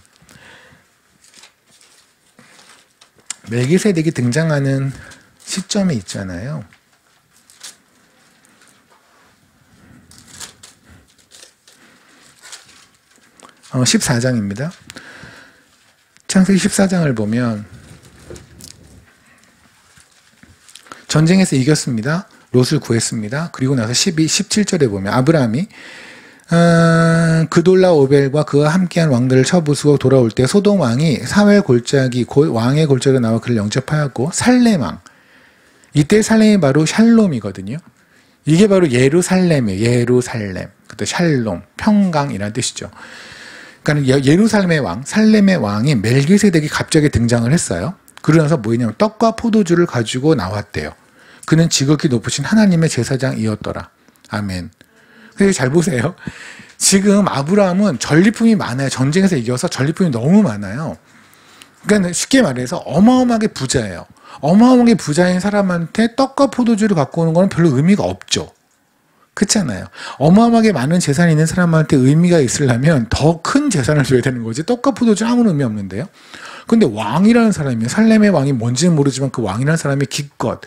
멜기세덱이 등장하는 시점이 있잖아요. 14장입니다. 창세기 14장을 보면 전쟁에서 이겼습니다. 롯을 구했습니다. 그리고 나서 17절에 보면 아브라함이 그돌라 오벨과 그와 함께한 왕들을 쳐부수고 돌아올 때 소돔 왕이 사회 골짜기 곧 왕의 골짜기로 나와 그를 영접하였고 살렘 왕 이때 살렘이 바로 샬롬이거든요. 이게 바로 예루살렘이에요. 예루살렘 그때 샬롬 평강이라는 뜻이죠. 그러니까 예루살렘의 왕 살렘의 왕이 멜기세덱이 갑자기 등장을 했어요. 그러면서 뭐냐면 떡과 포도주를 가지고 나왔대요. 그는 지극히 높으신 하나님의 제사장이었더라. 아멘. 그래서 잘 보세요. 지금 아브라함은 전리품이 많아요. 전쟁에서 이겨서 전리품이 너무 많아요. 그러니까 쉽게 말해서 어마어마하게 부자예요. 어마어마하게 부자인 사람한테 떡과 포도주를 갖고 오는 건 별로 의미가 없죠. 그렇잖아요. 어마어마하게 많은 재산이 있는 사람한테 의미가 있으려면 더 큰 재산을 줘야 되는 거지. 떡과 포도주 아무런 의미 없는데요. 근데 왕이라는 사람이, 살렘의 왕이 뭔지는 모르지만 그 왕이라는 사람이 기껏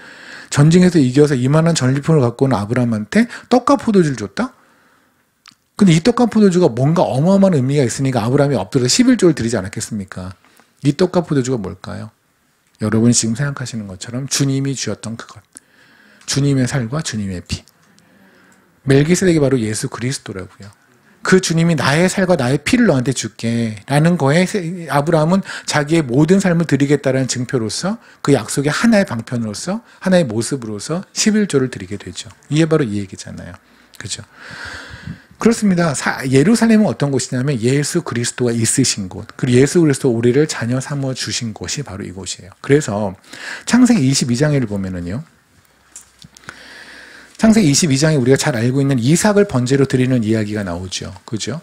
전쟁에서 이겨서 이만한 전리품을 갖고 온 아브라함한테 떡과 포도주를 줬다? 근데 이 떡과 포도주가 뭔가 어마어마한 의미가 있으니까 아브라함이 엎드려 11조를 드리지 않았겠습니까? 이 떡과 포도주가 뭘까요? 여러분이 지금 생각하시는 것처럼 주님이 주셨던 그것. 주님의 살과 주님의 피. 멜기세덱이 바로 예수 그리스도라고요. 그 주님이 나의 살과 나의 피를 너한테 줄게 라는 거에 아브라함은 자기의 모든 삶을 드리겠다라는 증표로서 그 약속의 하나의 방편으로서 하나의 모습으로서 11조를 드리게 되죠. 이게 바로 이 얘기잖아요. 그죠? 그렇습니다. 예루살렘은 어떤 곳이냐면 예수 그리스도가 있으신 곳, 그리고 예수 그리스도 우리를 자녀 삼아 주신 곳이 바로 이곳이에요. 그래서 창세기 22장을 보면은요. 창세기 22장에 우리가 잘 알고 있는 이삭을 번제로 드리는 이야기가 나오죠. 그죠?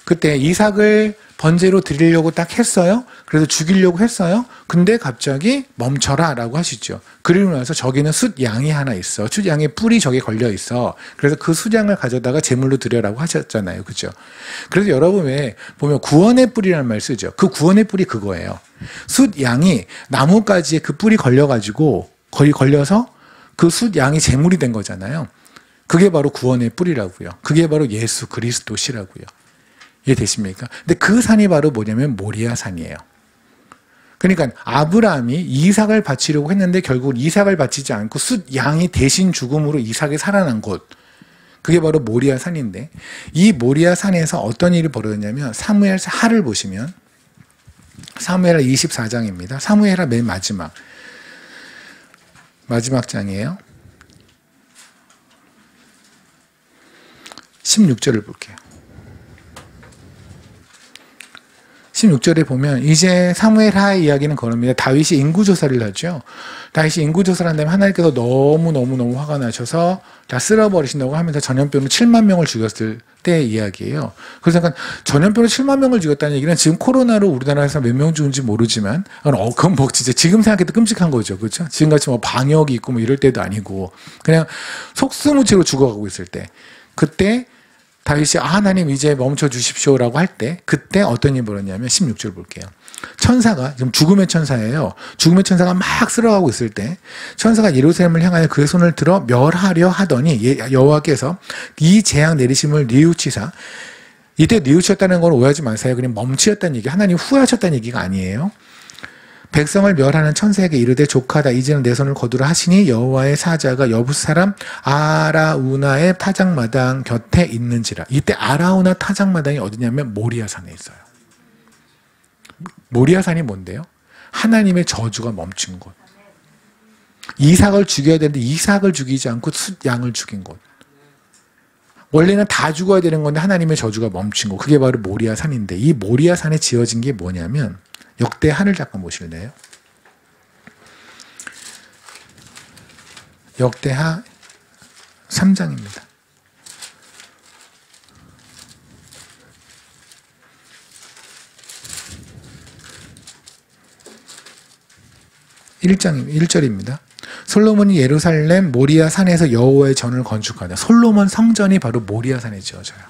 그때 이삭을 번제로 드리려고 딱 했어요. 그래서 죽이려고 했어요. 근데 갑자기 멈춰라 라고 하시죠. 그리고 나서 저기는 숫양이 하나 있어. 숫양의 뿔이 저기 걸려 있어. 그래서 그 숫양을 가져다가 제물로 드려라고 하셨잖아요. 그죠? 그래서 여러분 왜 보면 구원의 뿔이라는 말 쓰죠. 그 구원의 뿔이 그거예요. 숫양이 나뭇가지에 그 뿔이 걸려가지고 거의 걸려서 그 숫양이 제물이 된 거잖아요. 그게 바로 구원의 뿔이라고요. 그게 바로 예수 그리스도시라고요. 이해되십니까? 근데 그 산이 바로 뭐냐면 모리아 산이에요. 그러니까 아브라함이 이삭을 바치려고 했는데 결국 이삭을 바치지 않고 숫양이 대신 죽음으로 이삭이 살아난 곳. 그게 바로 모리아 산인데 이 모리아 산에서 어떤 일이 벌어졌냐면 사무엘 하를 보시면 사무엘하 24장입니다. 사무엘하 맨 마지막 장이에요. 16절을 볼게요. 16절에 보면 이제 사무엘하의 이야기는 그럽니다. 다윗이 인구조사를 하죠. 다윗이 인구조사를 한 다음에 하나님께서 너무 화가 나셔서 다 쓸어버리신다고 하면서 전염병으로 7만 명을 죽였을 때의 이야기예요. 그래서 약간 전염병으로 7만 명을 죽였다는 얘기는 지금 코로나로 우리나라에서 몇 명 죽은지 모르지만 그건 뭐 진짜 지금 생각해도 끔찍한 거죠. 그렇죠? 지금같이 뭐 방역이 있고 뭐 이럴 때도 아니고 그냥 속수무책으로 죽어가고 있을 때 그때 다윗이 하나님 이제 멈춰 주십시오라고 할 때 그때 어떤 일이 벌어졌냐면 16절 볼게요. 천사가 지금 죽음의 천사예요. 죽음의 천사가 막 쓸어가고 있을 때 천사가 예루살렘을 향하여 그의 손을 들어 멸하려 하더니 여호와께서 이 재앙 내리심을 뉘우치사 이때 뉘우쳤다는 건 오해하지 마세요. 그냥 멈추었다는 얘기 하나님 후회하셨다는 얘기가 아니에요. 백성을 멸하는 천사에게 이르되 족하다 이제는 내 손을 거두라 하시니 여호와의 사자가 여부스 사람 아라우나의 타작마당 곁에 있는지라. 이때 아라우나 타작마당이 어디냐면 모리아산에 있어요. 모리아산이 뭔데요? 하나님의 저주가 멈춘 곳. 이삭을 죽여야 되는데 이삭을 죽이지 않고 숫양을 죽인 곳. 원래는 다 죽어야 되는 건데 하나님의 저주가 멈춘 곳. 그게 바로 모리아산인데 이 모리아산에 지어진 게 뭐냐면 역대하를 잠깐 보실래요? 역대하 3장입니다. 1절입니다. 솔로몬이 예루살렘 모리아 산에서 여호와의 전을 건축하다. 솔로몬 성전이 바로 모리아 산에 지어져요.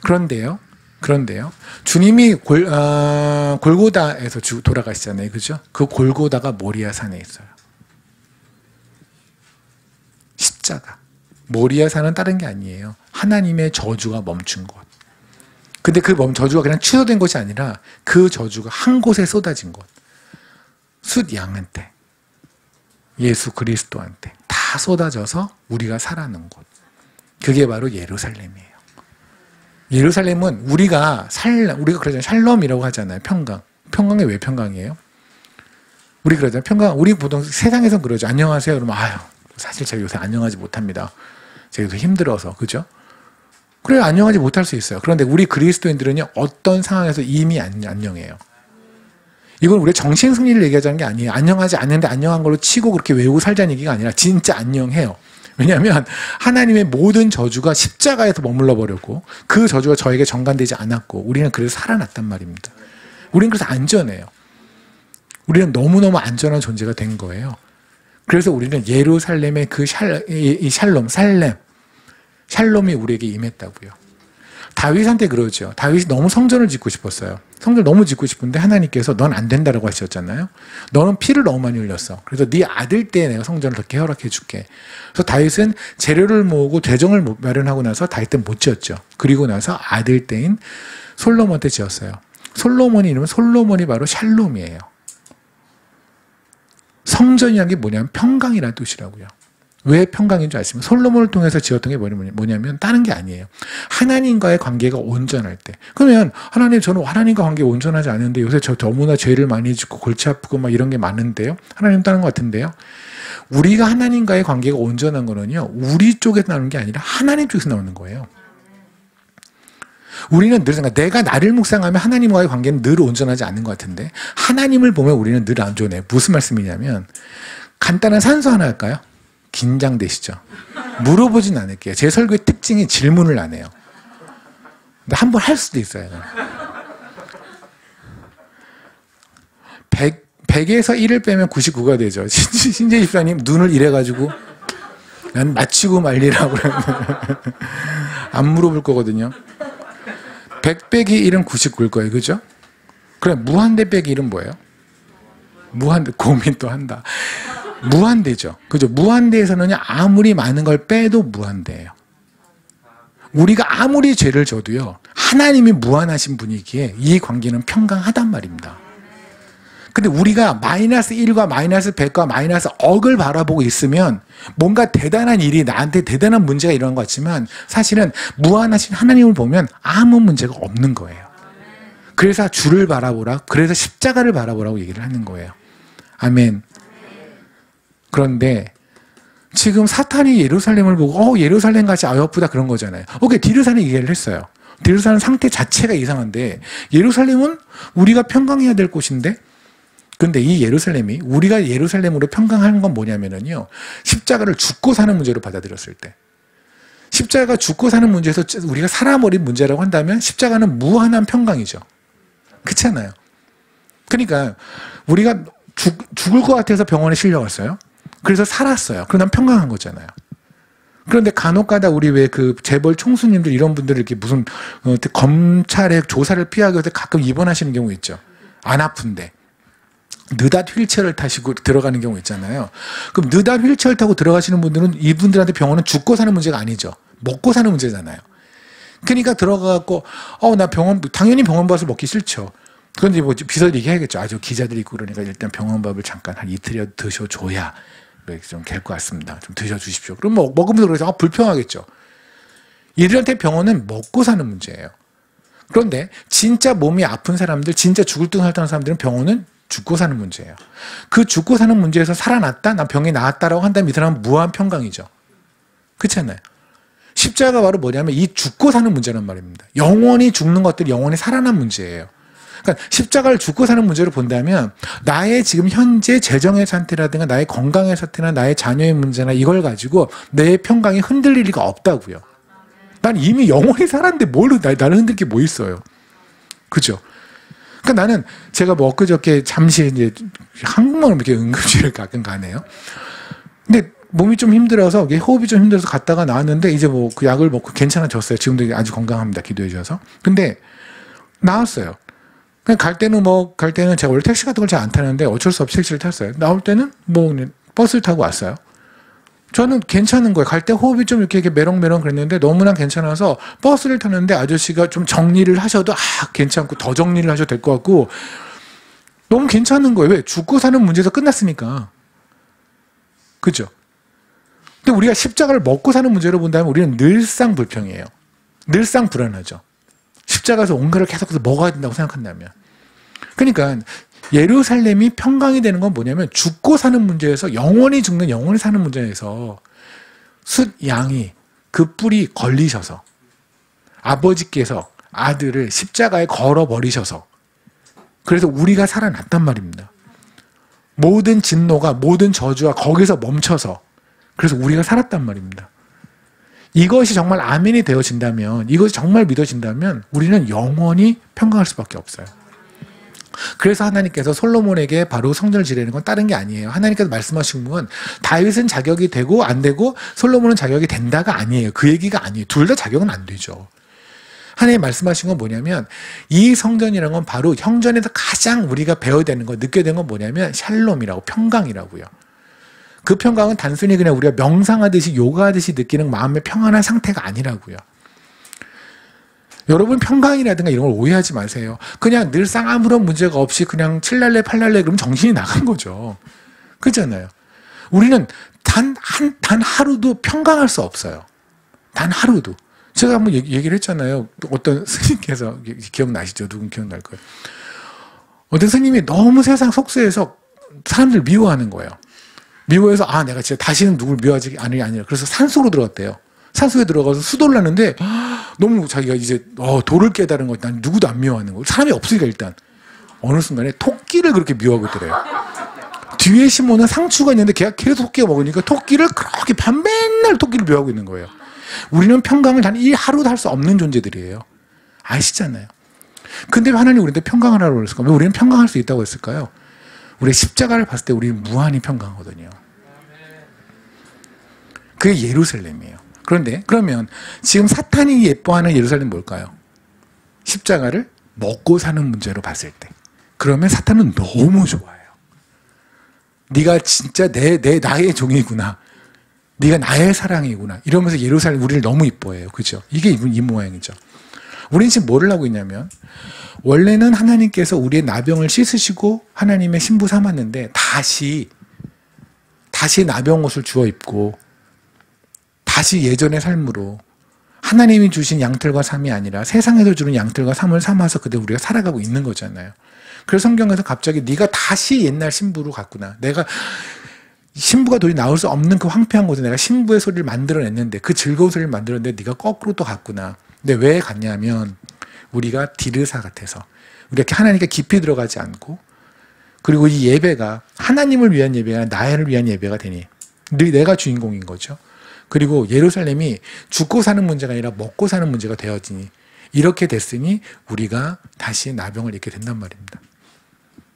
그런데요. 주님이 골고다에서 돌아가시잖아요. 그죠? 그 골고다가 모리아 산에 있어요. 십자가. 모리아 산은 다른 게 아니에요. 하나님의 저주가 멈춘 곳. 근데 그 저주가 그냥 취소된 것이 아니라 그 저주가 한 곳에 쏟아진 곳. 숫양한테, 예수 그리스도한테 다 쏟아져서 우리가 살아난 곳. 그게 바로 예루살렘이에요. 예루살렘은 우리가 그러잖아요. 샬롬이라고 하잖아요. 평강. 평강이 왜 평강이에요? 우리 그러잖아요. 평강. 우리 보통 세상에선 그러죠. 안녕하세요. 그러면 사실 제가 요새 안녕하지 못합니다. 제가 요새 힘들어서. 그죠? 그래 안녕하지 못할 수 있어요. 그런데 우리 그리스도인들은요. 어떤 상황에서 이미 안녕해요. 이건 우리 정신 승리를 얘기하자는 게 아니에요. 안녕하지 않는데 안녕한 걸로 치고 그렇게 외우고 살자는 얘기가 아니라 진짜 안녕해요. 왜냐하면 하나님의 모든 저주가 십자가에서 머물러 버렸고 그 저주가 저에게 전간되지 않았고 우리는 그래서 살아났단 말입니다. 우리는 그래서 안전해요. 우리는 너무너무 안전한 존재가 된 거예요. 그래서 우리는 예루살렘의 그 샬롬이 우리에게 임했다고요. 다윗한테 그러죠. 다윗이 너무 성전을 짓고 싶었어요. 성전을 너무 짓고 싶은데 하나님께서 넌 안 된다라고 하셨잖아요. 너는 피를 너무 많이 흘렸어. 그래서 네 아들 때 내가 성전을 그렇게 허락해 줄게. 그래서 다윗은 재료를 모으고 대정을 마련하고 나서 다윗 때는 못 지었죠. 그리고 나서 아들 때인 솔로몬 때 지었어요. 솔로몬이 이름은 솔로몬이 바로 샬롬이에요. 성전이라는 게 뭐냐면 평강이라는 뜻이라고요. 왜 평강인 줄 아시면 솔로몬을 통해서 지었던 게 뭐냐면 다른 게 아니에요. 하나님과의 관계가 온전할 때. 그러면 하나님 저는 하나님과 관계가 온전하지 않은데 요새 저 너무나 죄를 많이 짓고 골치 아프고 막 이런 게 많은데요. 하나님 따른 것 같은데요. 우리가 하나님과의 관계가 온전한 거는요. 우리 쪽에서 나오는 게 아니라 하나님 쪽에서 나오는 거예요. 우리는 늘 생각, 내가 나를 묵상하면 하나님과의 관계는 늘 온전하지 않는 것 같은데 하나님을 보면 우리는 늘 안 좋네. 무슨 말씀이냐면 간단한 산수 하나 할까요? 긴장되시죠? 물어보진 않을게요. 제 설교의 특징이 질문을 안 해요. 근데 한번 할 수도 있어요. 100에서 1을 빼면 99가 되죠. 신재 집사님 눈을 이래가지고 난 맞히고 말리라고 안 물어볼 거거든요. 100 빼기 1은 99일 거예요. 그죠? 그럼 무한대 빼기 1은 뭐예요? 무한대, 고민 또 한다. 무한대죠. 그죠? 무한대에서는요, 아무리 많은 걸 빼도 무한대예요. 우리가 아무리 죄를 져도요, 하나님이 무한하신 분이기에 이 관계는 평강하단 말입니다. 근데 우리가 마이너스 1과 마이너스 100과 마이너스 억을 바라보고 있으면 뭔가 대단한 일이 나한테 대단한 문제가 일어난 것 같지만 사실은 무한하신 하나님을 보면 아무 문제가 없는 거예요. 그래서 주를 바라보라, 그래서 십자가를 바라보라고 얘기를 하는 거예요. 아멘. 그런데 지금 사탄이 예루살렘을 보고 예루살렘 같이 아유아프다 그런 거잖아요. 오케이, 디르사는 얘기를 했어요. 디르사는 상태 자체가 이상한데 예루살렘은 우리가 평강해야 될 곳인데 근데 이 예루살렘이 우리가 예루살렘으로 평강하는 건 뭐냐면요. 십자가를 죽고 사는 문제로 받아들였을 때 십자가가 죽고 사는 문제에서 우리가 살아버린 문제라고 한다면 십자가는 무한한 평강이죠. 그렇잖아요. 그러니까 우리가 죽을 것 같아서 병원에 실려갔어요. 그래서 살았어요. 그러면 평강한 거잖아요. 그런데 간혹가다 우리 왜 그 재벌 총수님들 이런 분들 이렇게 무슨 검찰의 조사를 피하기 위해서 가끔 입원하시는 경우 있죠. 안 아픈데. 느닷 휠체어를 타시고 들어가는 경우 있잖아요. 그럼 느닷 휠체어를 타고 들어가시는 분들은 이분들한테 병원은 죽고 사는 문제가 아니죠. 먹고 사는 문제잖아요. 그러니까 들어가갖고 나 당연히 병원밥을 먹기 싫죠. 그런데 뭐 비서들 얘기해야겠죠. 아주 기자들이 있고 그러니까 일단 병원밥을 잠깐 한 이틀이라도 드셔줘야 좀 될 것 같습니다. 좀 드셔주십시오. 그럼 먹으면서 그래서 불평하겠죠. 이들한테 병원은 먹고 사는 문제예요. 그런데 진짜 몸이 아픈 사람들, 진짜 죽을 듯 앓던 사람들은 병원은 죽고 사는 문제예요. 그 죽고 사는 문제에서 살아났다, 난 병이 나았다라고 한다면 이 사람은 무한 평강이죠. 그렇잖아요. 십자가 바로 뭐냐면 이 죽고 사는 문제란 말입니다. 영원히 죽는 것들이 영원히 살아난 문제예요. 그러니까 십자가를 죽고 사는 문제로 본다면 나의 지금 현재 재정의 상태라든가 나의 건강의 상태나 나의 자녀의 문제나 이걸 가지고 내 평강이 흔들릴 리가 없다고요. 난 이미 영원히 살았는데 뭘 나를 흔들 게 뭐 있어요. 그죠? 그러니까 나는 제가 뭐 엊그저께 잠시 이제 한국만으로 이렇게 응급실을 가끔 가네요. 근데 몸이 좀 힘들어서 호흡이 좀 힘들어서 갔다가 나왔는데 이제 뭐 그 약을 먹고 괜찮아졌어요. 지금도 아주 건강합니다. 기도해 주셔서. 근데 나왔어요. 그냥 갈 때는 제가 원래 택시 같은 걸 잘 안 타는데 어쩔 수 없이 택시를 탔어요. 나올 때는 뭐 버스를 타고 왔어요. 저는 괜찮은 거예요. 갈 때 호흡이 좀 이렇게 메렁메렁 그랬는데 너무나 괜찮아서 버스를 탔는데 아저씨가 좀 정리를 하셔도 괜찮고 더 정리를 하셔도 될 것 같고 너무 괜찮은 거예요. 왜? 죽고 사는 문제에서 끝났으니까. 그죠? 근데 우리가 십자가를 먹고 사는 문제로 본다면 우리는 늘상 불평이에요. 늘상 불안하죠. 십자가에서 온가를 계속해서 먹어야 된다고 생각한다면. 그러니까 예루살렘이 평강이 되는 건 뭐냐면 죽고 사는 문제에서 영원히 죽는 영원히 사는 문제에서 숫 양이 그 뿔이 걸리셔서 아버지께서 아들을 십자가에 걸어버리셔서 그래서 우리가 살아났단 말입니다. 모든 진노가 모든 저주가 거기서 멈춰서 그래서 우리가 살았단 말입니다. 이것이 정말 아멘이 되어진다면 이것이 정말 믿어진다면 우리는 영원히 평강할 수밖에 없어요. 그래서 하나님께서 솔로몬에게 바로 성전을 지르는 건 다른 게 아니에요. 하나님께서 말씀하신 건 다윗은 자격이 되고 안 되고 솔로몬은 자격이 된다가 아니에요. 그 얘기가 아니에요. 둘 다 자격은 안 되죠. 하나님 말씀하신 건 뭐냐면 이 성전이라는 건 바로 형전에서 가장 우리가 배워야 되는 거, 느껴야 되는 건 뭐냐면 샬롬이라고, 평강이라고요. 그 평강은 단순히 그냥 우리가 명상하듯이 요가하듯이 느끼는 마음의 평안한 상태가 아니라고요. 여러분 평강이라든가 이런 걸 오해하지 마세요. 그냥 늘상 아무런 문제가 없이 그냥 칠랄래 팔랄래 그러면 정신이 나간 거죠. 그렇잖아요. 우리는 단 하루도 평강할 수 없어요. 단 하루도. 제가 한번 얘기를 했잖아요. 어떤 스님께서, 기억나시죠? 누군 기억날 거예요. 어떤 스님이 너무 세상 속세에서 사람들 미워하는 거예요. 미워해서 내가 진짜 다시는 누굴 미워하지 아니라 그래서 산속으로 들어갔대요. 산속에 들어가서 수도를 하는데 너무 자기가 이제 도를 깨달은 거, 난 누구도 안 미워하는 거예요. 사람이 없으니까 일단 어느 순간에 토끼를 그렇게 미워하고 있더래요. 뒤에 심어놓은 상추가 있는데 걔가 계속 토끼가 먹으니까 토끼를 그렇게 맨날 토끼를 미워하고 있는 거예요. 우리는 평강을 단 이 하루도 할 수 없는 존재들이에요. 아시잖아요. 근데 왜 하나님 우리한테 평강을 하라고 그랬을까요? 왜 우리는 평강할 수 있다고 했을까요? 우리 십자가를 봤을 때 우리는 무한히 평강하거든요. 그게 예루살렘이에요. 그런데 그러면 지금 사탄이 예뻐하는 예루살렘은 뭘까요? 십자가를 먹고 사는 문제로 봤을 때 그러면 사탄은 너무 좋아해요. 네가 진짜 나의 종이구나. 네가 나의 사랑이구나. 이러면서 예루살렘 우리를 너무 이뻐해요. 그죠? 이게 이 모양이죠. 우리는 지금 뭐를 하고 있냐면 원래는 하나님께서 우리의 나병을 씻으시고 하나님의 신부 삼았는데 다시 나병 옷을 주워 입고 다시 예전의 삶으로 하나님이 주신 양털과 삶이 아니라 세상에서 주는 양털과 삶을 삼아서 그대로 우리가 살아가고 있는 거잖아요. 그래서 성경에서 갑자기 네가 다시 옛날 신부로 갔구나. 내가 신부가 도저히 나올 수 없는 그 황폐한 곳에 내가 신부의 소리를 만들어냈는데 그 즐거운 소리를 만들었는데 네가 거꾸로 또 갔구나. 근데 왜 갔냐면 우리가 디르사 같아서 우리가 하나님께 깊이 들어가지 않고 그리고 이 예배가 하나님을 위한 예배가 아니라 나를 위한 예배가 되니 내가 주인공인 거죠. 그리고 예루살렘이 죽고 사는 문제가 아니라 먹고 사는 문제가 되어지니 이렇게 됐으니 우리가 다시 나병을 입게 된단 말입니다.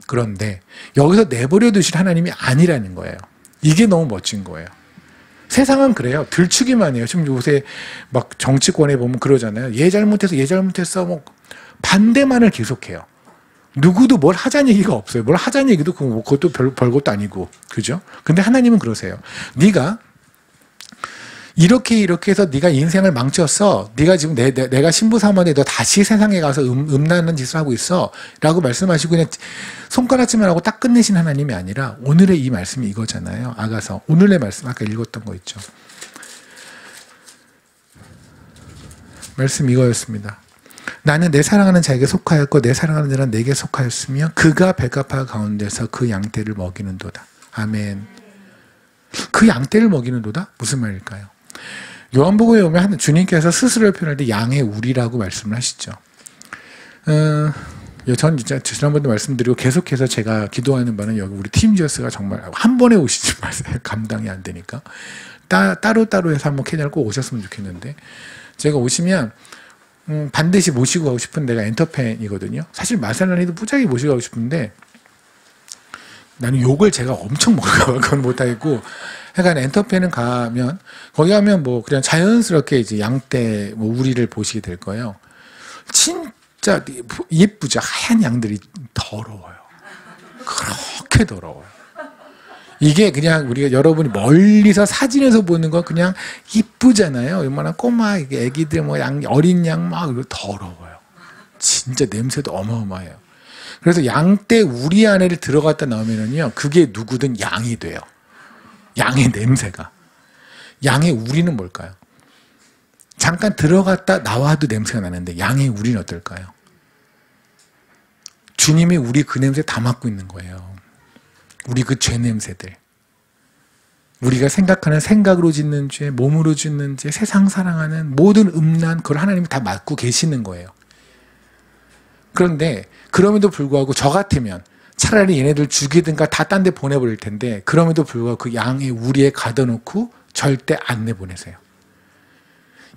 그런데 여기서 내버려 두실 하나님이 아니라는 거예요. 이게 너무 멋진 거예요. 세상은 그래요. 들추기만 해요. 지금 요새 막 정치권에 보면 그러잖아요. 얘 잘못했어. 뭐 반대만을 계속해요. 누구도 뭘 하자는 얘기가 없어요. 뭘 하자는 얘기도 그것도 별것도 아니고. 그죠? 근데 하나님은 그러세요. 네가 이렇게 해서 네가 인생을 망쳤어. 네가 지금 내가 신부 삼았는데 너 다시 세상에 가서 음란한 짓을 하고 있어. 라고 말씀하시고 그냥 손가락질만 하고 딱 끝내신 하나님이 아니라 오늘의 이 말씀이 이거잖아요. 아가서. 오늘의 말씀 아까 읽었던 거 있죠. 말씀 이거였습니다. 나는 내 사랑하는 자에게 속하였고 내 사랑하는 자는 내게 속하였으며 그가 백합화 가운데서 그 양떼를 먹이는도다. 아멘. 그 양떼를 먹이는도다? 무슨 말일까요? 요한복음에 보면 주님께서 스스로를 표현할 때 양의 우리라고 말씀을 하시죠. 전 진짜 지난번도 말씀드리고 계속해서 제가 기도하는 바는 여기 우리 팀지어스가 정말 한 번에 오시지 마세요. 감당이 안 되니까. 따로따로 해서 한번 케냐를 꼭 오셨으면 좋겠는데 제가 오시면 반드시 모시고 가고 싶은 데가 엔터펜이거든요. 사실 마살라니도 무지하게 모시고 가고 싶은데 나는 욕을 제가 엄청 먹을까 봐 그건 못하겠고 그러니까 엔터펜은 가면 거기 가면 뭐 그냥 자연스럽게 이제 양떼 뭐 우리를 보시게 될 거예요. 진짜 예쁘죠. 하얀 양들이 더러워요. 그렇게 더러워요. 이게 그냥 우리가 여러분이 멀리서 사진에서 보는 거 그냥 이쁘잖아요. 얼마나 꼬마 애기들 뭐 어린 양 막 더러워요. 진짜 냄새도 어마어마해요. 그래서 양떼 우리 안에를 들어갔다 나오면은요, 그게 누구든 양이 돼요. 양의 냄새가. 양의 우리는 뭘까요? 잠깐 들어갔다 나와도 냄새가 나는데 양의 우리는 어떨까요? 주님이 우리 그 냄새 다 맡고 있는 거예요. 우리 그 죄 냄새들. 우리가 생각하는 생각으로 짓는 죄, 몸으로 짓는 죄, 세상 사랑하는 모든 음란, 그걸 하나님이 다 맡고 계시는 거예요. 그런데 그럼에도 불구하고 저 같으면 차라리 얘네들 죽이든가 다 딴 데 보내버릴 텐데 그럼에도 불구하고 그 양의 우리에 가둬놓고 절대 안 내보내세요.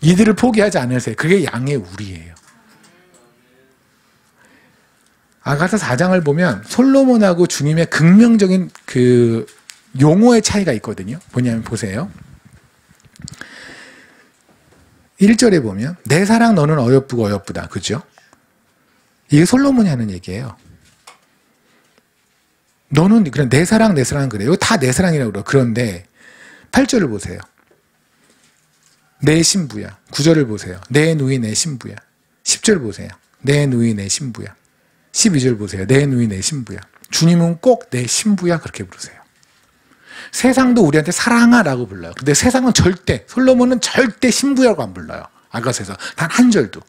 이들을 포기하지 않으세요. 그게 양의 우리예요. 아가서 4장을 보면 솔로몬하고 주님의 극명적인 그 용어의 차이가 있거든요. 뭐냐면 보세요. 1절에 보면 내 사랑 너는 어여쁘고 어여쁘다. 그죠? 이게 솔로몬이 하는 얘기예요. 너는 그냥 내 사랑 그래. 이거 다 내 사랑이라고 그래요. 그런데 8절을 보세요. 내 신부야. 9절을 보세요. 내 누이 내 신부야. 10절 보세요. 내 누이 내 신부야. 12절 보세요. 내 누이 내 신부야. 주님은 꼭 내 신부야 그렇게 부르세요. 세상도 우리한테 사랑하라고 불러요. 근데 세상은 절대, 솔로몬은 절대 신부야라고 안 불러요. 아가서에서 단 한 절도.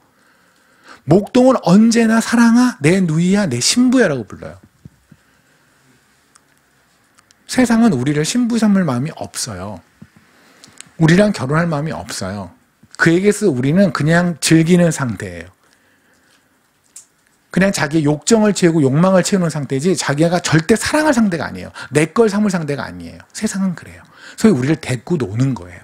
목동은 언제나 사랑아, 내 누이야, 내 신부야라고 불러요. 세상은 우리를 신부 삼을 마음이 없어요. 우리랑 결혼할 마음이 없어요. 그에게서 우리는 그냥 즐기는 상태예요. 그냥 자기의 욕정을 채우고 욕망을 채우는 상태지 자기가 절대 사랑할 상대가 아니에요. 내 걸 삼을 상대가 아니에요. 세상은 그래요. 소위 우리를 데리고 노는 거예요.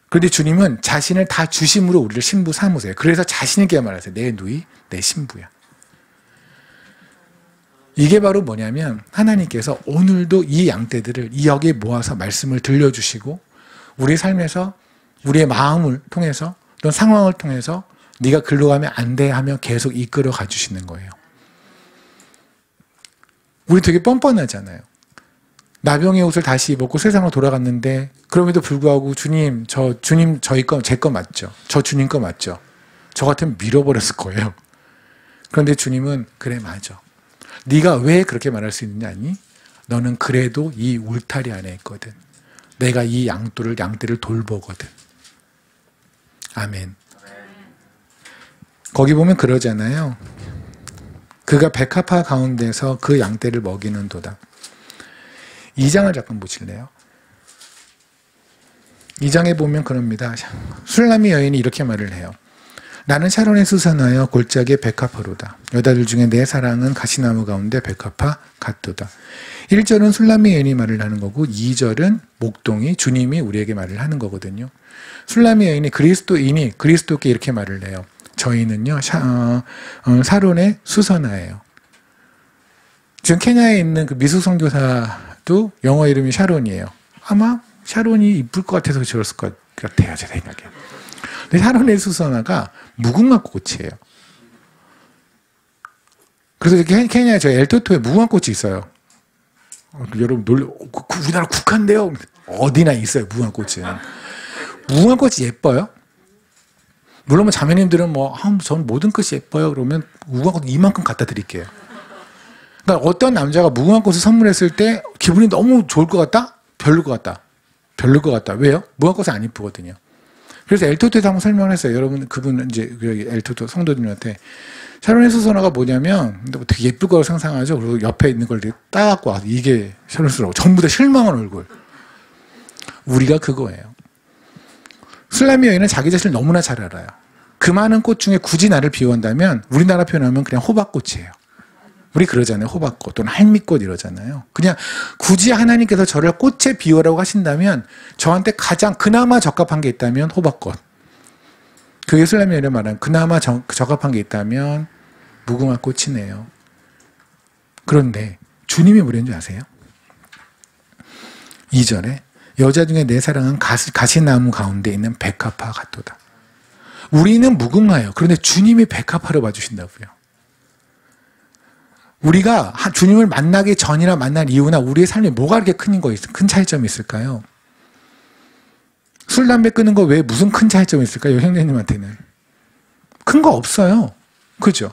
그런데 주님은 자신을 다 주심으로 우리를 신부 삼으세요. 그래서 자신 있게 말하세요. 내 누이, 내 신부야. 이게 바로 뭐냐면 하나님께서 오늘도 이 양떼들을 이 역에 모아서 말씀을 들려주시고 우리 삶에서 우리의 마음을 통해서 어떤 상황을 통해서 네가 글로 가면 안 돼 하며 계속 이끌어 가주시는 거예요. 우리 되게 뻔뻔하잖아요. 나병의 옷을 다시 입었고 세상으로 돌아갔는데 그럼에도 불구하고 주님 저희 거 제 거 맞죠? 저 주님 거 맞죠? 저 같으면 밀어버렸을 거예요. 그런데 주님은 그래 맞아. 네가 왜 그렇게 말할 수 있느냐 아니? 너는 그래도 이 울타리 안에 있거든. 내가 이 양떼를 돌보거든. 아멘. 거기 보면 그러잖아요. 그가 백합화 가운데서 그 양떼를 먹이는 도다. 2장을 잠깐 보실래요? 2장에 보면 그럽니다. 술람미 여인이 이렇게 말을 해요. 나는 샤론에 수선하여 골짜기에 백합화로다. 여자들 중에 내 사랑은 가시나무 가운데 백합화 같도다. 1절은 술람미 여인이 말을 하는 거고 2절은 목동이 주님이 우리에게 말을 하는 거거든요. 술람미 여인이 그리스도께 이렇게 말을 해요. 저희는요 샤론의 수선화예요. 지금 케냐에 있는 그 미숙 선교사도 영어 이름이 샤론이에요. 아마 샤론이 이쁠 것 같아서 저랬을 것 같아요, 제 생각에. 근데 샤론의 수선화가 무궁화 꽃이에요. 그래서 케냐에 저 엘토토에 무궁화 꽃이 있어요. 여러분 우리나라 국화인데요. 어디나 있어요, 무궁화 꽃은. 무궁화 꽃이 예뻐요? 물론 뭐 자매님들은 전 모든 꽃이 예뻐요. 그러면 무궁화꽃 이만큼 갖다 드릴게요. 그러니까 어떤 남자가 무궁화꽃을 선물했을 때 기분이 너무 좋을 것 같다? 별로 것 같다. 별로 것 같다. 왜요? 무궁화꽃이 안 이쁘거든요. 그래서 엘토토에서 한번 설명을 했어요. 여러분 그분은 이제 엘토토 성도님한테 샤론의 수선화가 뭐냐면 되게 예쁠 거라고 상상하죠. 그리고 옆에 있는 걸 따갖고 와서 이게 샤론의 수선화고 전부 다 실망한 얼굴. 우리가 그거예요. 술람미 여인은 자기 자신을 너무나 잘 알아요. 그 많은 꽃 중에 굳이 나를 비워한다면 우리나라 표현하면 그냥 호박꽃이에요. 우리 그러잖아요. 호박꽃 또는 할미꽃 이러잖아요. 그냥 굳이 하나님께서 저를 꽃에 비워라고 하신다면 저한테 가장 그나마 적합한 게 있다면 호박꽃. 그게 술람미 여인이 말하는 그나마 적합한 게 있다면 무궁화꽃이네요. 그런데 주님이 뭐랬는지 아세요? 2절에 여자 중에 내 사랑은 가시나무 가운데 있는 백합화 같도다. 우리는 무궁화예요. 그런데 주님이 백합화로 봐주신다고요. 우리가 주님을 만나기 전이나 만날 이후나 우리의 삶에 뭐가 그렇게 큰 차이점이 있을까요? 술, 담배 끊는 거 왜 무슨 큰 차이점이 있을까요? 형제님한테는. 큰 거 없어요. 그죠?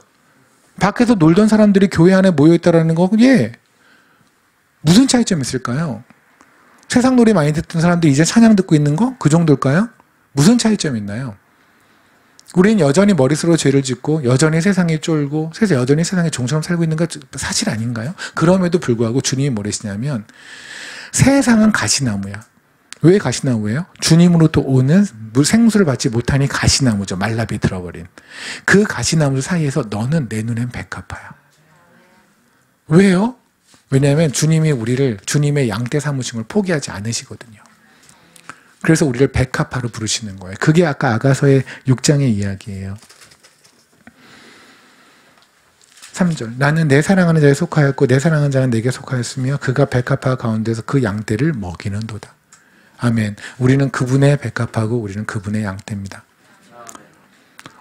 밖에서 놀던 사람들이 교회 안에 모여있다라는 거, 무슨 차이점이 있을까요? 세상 노래 많이 듣던 사람들이 이제 찬양 듣고 있는 거? 그 정도일까요? 무슨 차이점이 있나요? 우리는 여전히 머릿속으로 죄를 짓고 여전히 세상에 쫄고 여전히 세상에 종처럼 살고 있는 거 사실 아닌가요? 그럼에도 불구하고 주님이 뭐래시냐면 세상은 가시나무야. 왜 가시나무예요? 주님으로부터 오는 생수를 받지 못하니 가시나무죠. 말라비 들어버린. 그 가시나무 사이에서 너는 내 눈엔 백합화야. 왜요? 왜냐하면 주님이 우리를 주님의 양떼 삼으심을 포기하지 않으시거든요. 그래서 우리를 백합화로 부르시는 거예요. 그게 아까 아가서의 6장의 이야기예요. 3절. 나는 내 사랑하는 자에 속하였고 내 사랑하는 자는 내게 속하였으며 그가 백합화 가운데서 그 양떼를 먹이는도다. 아멘. 우리는 그분의 백합하고 우리는 그분의 양떼입니다.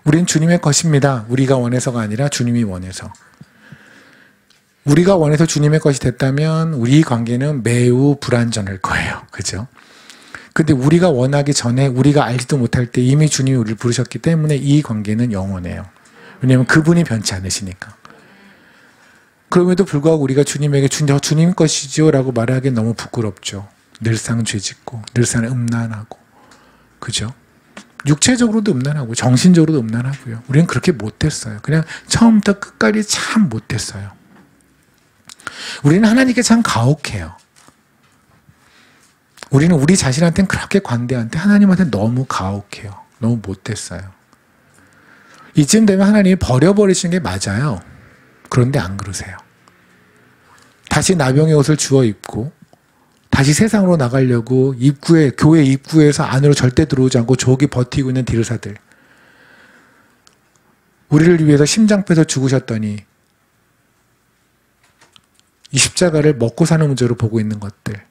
우리는 주님의 것입니다. 우리가 원해서가 아니라 주님이 원해서. 우리가 원해서 주님의 것이 됐다면 우리 관계는 매우 불완전할 거예요. 그죠? 근데 우리가 원하기 전에 우리가 알지도 못할 때 이미 주님이 우리를 부르셨기 때문에 이 관계는 영원해요. 왜냐하면 그분이 변치 않으시니까. 그럼에도 불구하고 우리가 주님에게 주님 것이지요 라고 말하기엔 너무 부끄럽죠. 늘상 죄짓고 늘상 음란하고 그죠? 육체적으로도 음란하고 정신적으로도 음란하고요. 우리는 그렇게 못됐어요. 그냥 처음부터 끝까지 참 못됐어요. 우리는 하나님께 참 가혹해요. 우리는 우리 자신한테는 그렇게 관대한데 하나님한테는 너무 가혹해요. 너무 못됐어요. 이쯤 되면 하나님이 버려버리시는 게 맞아요. 그런데 안 그러세요. 다시 나병의 옷을 주워 입고 다시 세상으로 나가려고 교회 입구에서 안으로 절대 들어오지 않고 저기 버티고 있는 딜사들. 우리를 위해서 심장 빼서 죽으셨더니 이 십자가를 먹고 사는 문제로 보고 있는 것들.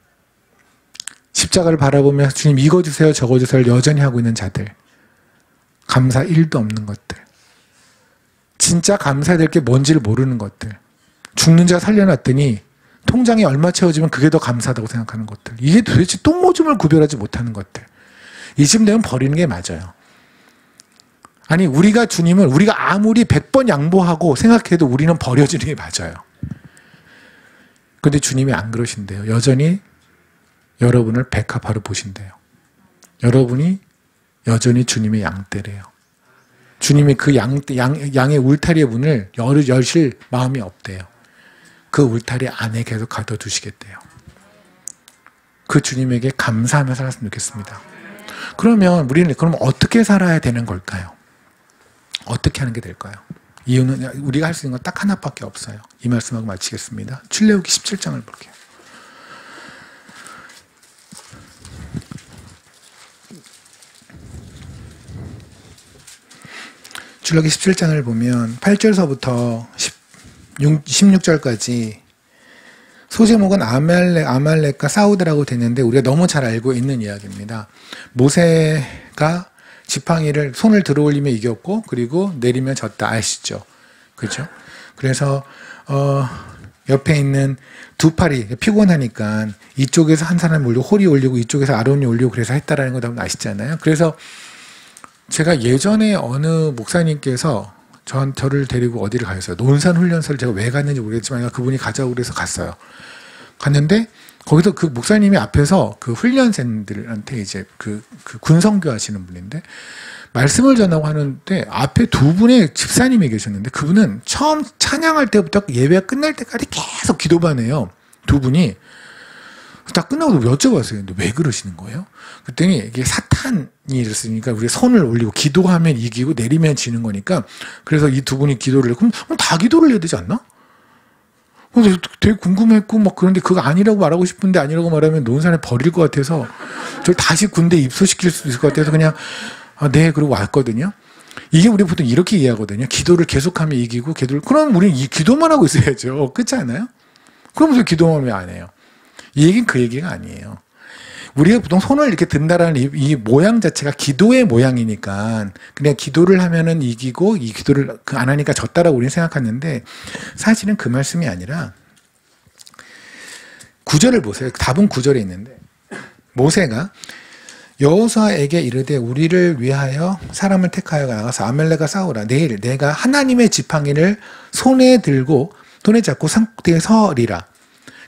십자가를 바라보며 주님 이거 주세요 저거 주세요 여전히 하고 있는 자들. 감사 1도 없는 것들. 진짜 감사될 게 뭔지를 모르는 것들. 죽는 자 살려놨더니 통장에 얼마 채워지면 그게 더 감사하다고 생각하는 것들. 이게 도대체 똥오줌을 구별하지 못하는 것들. 이쯤 되면 버리는 게 맞아요. 아니 우리가 주님을 우리가 아무리 100번 양보하고 생각해도 우리는 버려지는 게 맞아요. 근데 주님이 안 그러신대요. 여전히 여러분을 백합화로 보신대요. 여러분이 여전히 주님의 양떼래요. 주님이 그 양의 울타리의 문을 여실 마음이 없대요. 그 울타리 안에 계속 가둬두시겠대요. 그 주님에게 감사하며 살았으면 좋겠습니다. 그러면 우리는 그럼 어떻게 살아야 되는 걸까요? 어떻게 하는 게 될까요? 이유는 우리가 할 수 있는 건 딱 하나밖에 없어요. 이 말씀하고 마치겠습니다. 출애굽기 17장을 볼게요. 출애굽기 17장을 보면 8절서부터 16절까지 소제목은 아말렉과 싸우더라고 됐는데 우리가 너무 잘 알고 있는 이야기입니다. 모세가 지팡이를 손을 들어올리며 이겼고 그리고 내리면 졌다 아시죠? 그렇죠? 그래서 옆에 있는 두 팔이 피곤하니까 이쪽에서 한 사람이 올리고 홀이 올리고 이쪽에서 아론이 올리고 그래서 했다라는 거 다 아시잖아요. 그래서 제가 예전에 어느 목사님께서 저를 데리고 어디를 가셨어요. 논산 훈련소를 제가 왜 갔는지 모르겠지만 그분이 가자고 그래서 갔어요. 갔는데 거기서 그 목사님이 앞에서 그 훈련생들한테 이제 그 군성교 하시는 분인데 말씀을 전하고 하는데 앞에 두 분의 집사님이 계셨는데 그분은 처음 찬양할 때부터 예배가 끝날 때까지 계속 기도만 해요. 두 분이. 딱 끝나고 여쭤봤어요. 근데 왜 그러시는 거예요? 그랬더니 이게 사탄이 있으니까 우리 손을 올리고 기도하면 이기고 내리면 지는 거니까 그래서 이 두 분이 기도를 해요. 그럼 다 기도를 해야 되지 않나? 되게 궁금했고 막 그런데 그거 아니라고 말하고 싶은데 아니라고 말하면 논산에 버릴 것 같아서 저를 다시 군대에 입소시킬 수 있을 것 같아서 그냥 네 그러고 왔거든요. 이게 우리 보통 이렇게 이해하거든요. 기도를 계속하면 이기고 그럼 우리는 이 기도만 하고 있어야죠. 그렇지 않아요? 그럼 왜 기도만 왜 안 해요? 이 얘기는 그 얘기가 아니에요. 우리가 보통 손을 이렇게 든다라는 이 모양 자체가 기도의 모양이니까 그냥 기도를 하면은 이기고 이 기도를 안 하니까 졌다라고 우리는 생각하는데 사실은 그 말씀이 아니라 9절을 보세요. 답은 9절에 있는데 모세가 여호수아에게 이르되 우리를 위하여 사람을 택하여 나가서 아말렉과 싸우라. 내일 내가 하나님의 지팡이를 손에 잡고 산꼭대기에 서리라.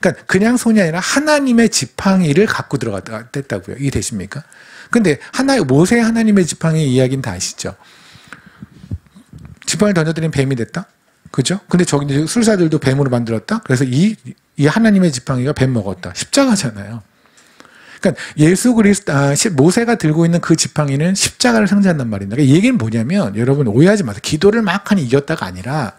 그러니까 그냥 손이 아니라 하나님의 지팡이를 갖고 들어갔다고요. 이게 되십니까? 근데 모세 하나님의 지팡이 이야기는 다 아시죠? 지팡이를 던져드리면 뱀이 됐다? 그죠? 근데 저기 술사들도 뱀으로 만들었다? 그래서 이 하나님의 지팡이가 뱀 먹었다. 십자가잖아요. 그러니까 예수 그리스도, 모세가 들고 있는 그 지팡이는 십자가를 상징한단 말입니다. 그러니까 이 얘기는 뭐냐면 여러분 오해하지 마세요. 기도를 막 하니 이겼다가 아니라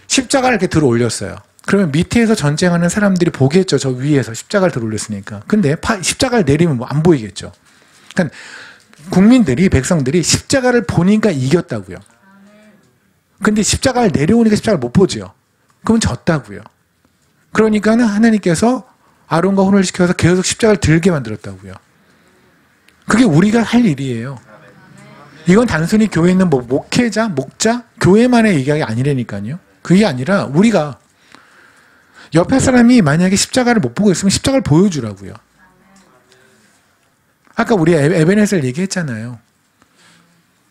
십자가를 이렇게 들어 올렸어요. 그러면 밑에서 전쟁하는 사람들이 보겠죠. 저 위에서 십자가를 들어 올렸으니까. 근데 십자가를 내리면 뭐 안 보이겠죠. 그러니까 백성들이 십자가를 보니까 이겼다고요. 근데 십자가를 내려오니까 십자가를 못 보죠. 그러면 졌다고요. 그러니까는 하나님께서 아론과 혼을 시켜서 계속 십자가를 들게 만들었다고요. 그게 우리가 할 일이에요. 이건 단순히 교회에 있는 뭐 목회자, 목자, 교회만의 얘기가 아니라니까요. 그게 아니라 우리가 옆에 사람이 만약에 십자가를 못 보고 있으면 십자가를 보여주라고요. 아까 우리 에베네셀 얘기했잖아요.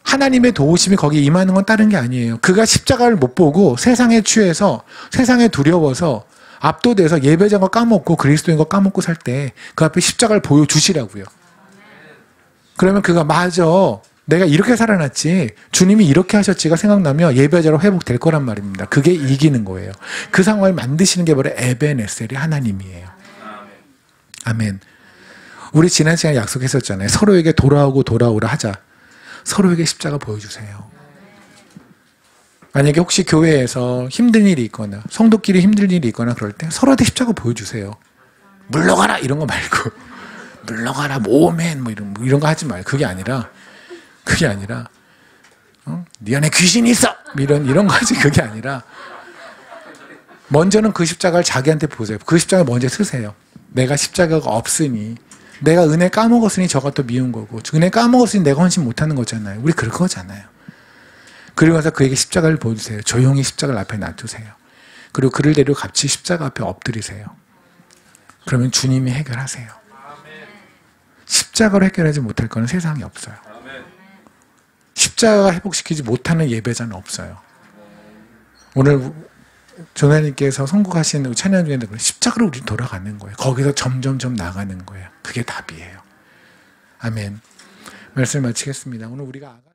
하나님의 도우심이 거기에 임하는 건 다른 게 아니에요. 그가 십자가를 못 보고 세상에 취해서 세상에 두려워서 압도돼서 예배자인 거 까먹고 그리스도인 거 까먹고 살 때 그 앞에 십자가를 보여주시라고요. 그러면 그가 맞아. 내가 이렇게 살아났지. 주님이 이렇게 하셨지가 생각나면 예배자로 회복될 거란 말입니다. 그게 이기는 거예요. 그 상황을 만드시는 게 바로 에벤에셀이 하나님이에요. 아멘. 우리 지난 시간에 약속했었잖아요. 서로에게 돌아오고 돌아오라 하자. 서로에게 십자가 보여주세요. 만약에 혹시 교회에서 힘든 일이 있거나 성도끼리 힘든 일이 있거나 그럴 때 서로한테 십자가 보여주세요. 물러가라 이런 거 말고 물러가라 모멘 뭐 이런 거 하지 말고 그게 아니라 네 안에 귀신이 있어 이런 거 하지. 그게 아니라 먼저는 그 십자가를 자기한테 보세요. 그 십자가 먼저 쓰세요. 내가 십자가가 없으니 내가 은혜 까먹었으니 저가 또 미운 거고 은혜 까먹었으니 내가 헌신 못하는 거잖아요. 우리 그럴 거잖아요. 그리고 나서 그에게 십자가를 보여주세요. 조용히 십자가를 앞에 놔두세요. 그리고 그를 데리고 같이 십자가 앞에 엎드리세요. 그러면 주님이 해결하세요. 십자가로 해결하지 못할 거는 세상에 없어요. 십자가가 회복시키지 못하는 예배자는 없어요. 오늘 조나님께서 선곡하신 찬양 중에 십자가로 우리 돌아가는 거예요. 거기서 점점점 나가는 거예요. 그게 답이에요. 아멘. 말씀 마치겠습니다. 오늘 우리가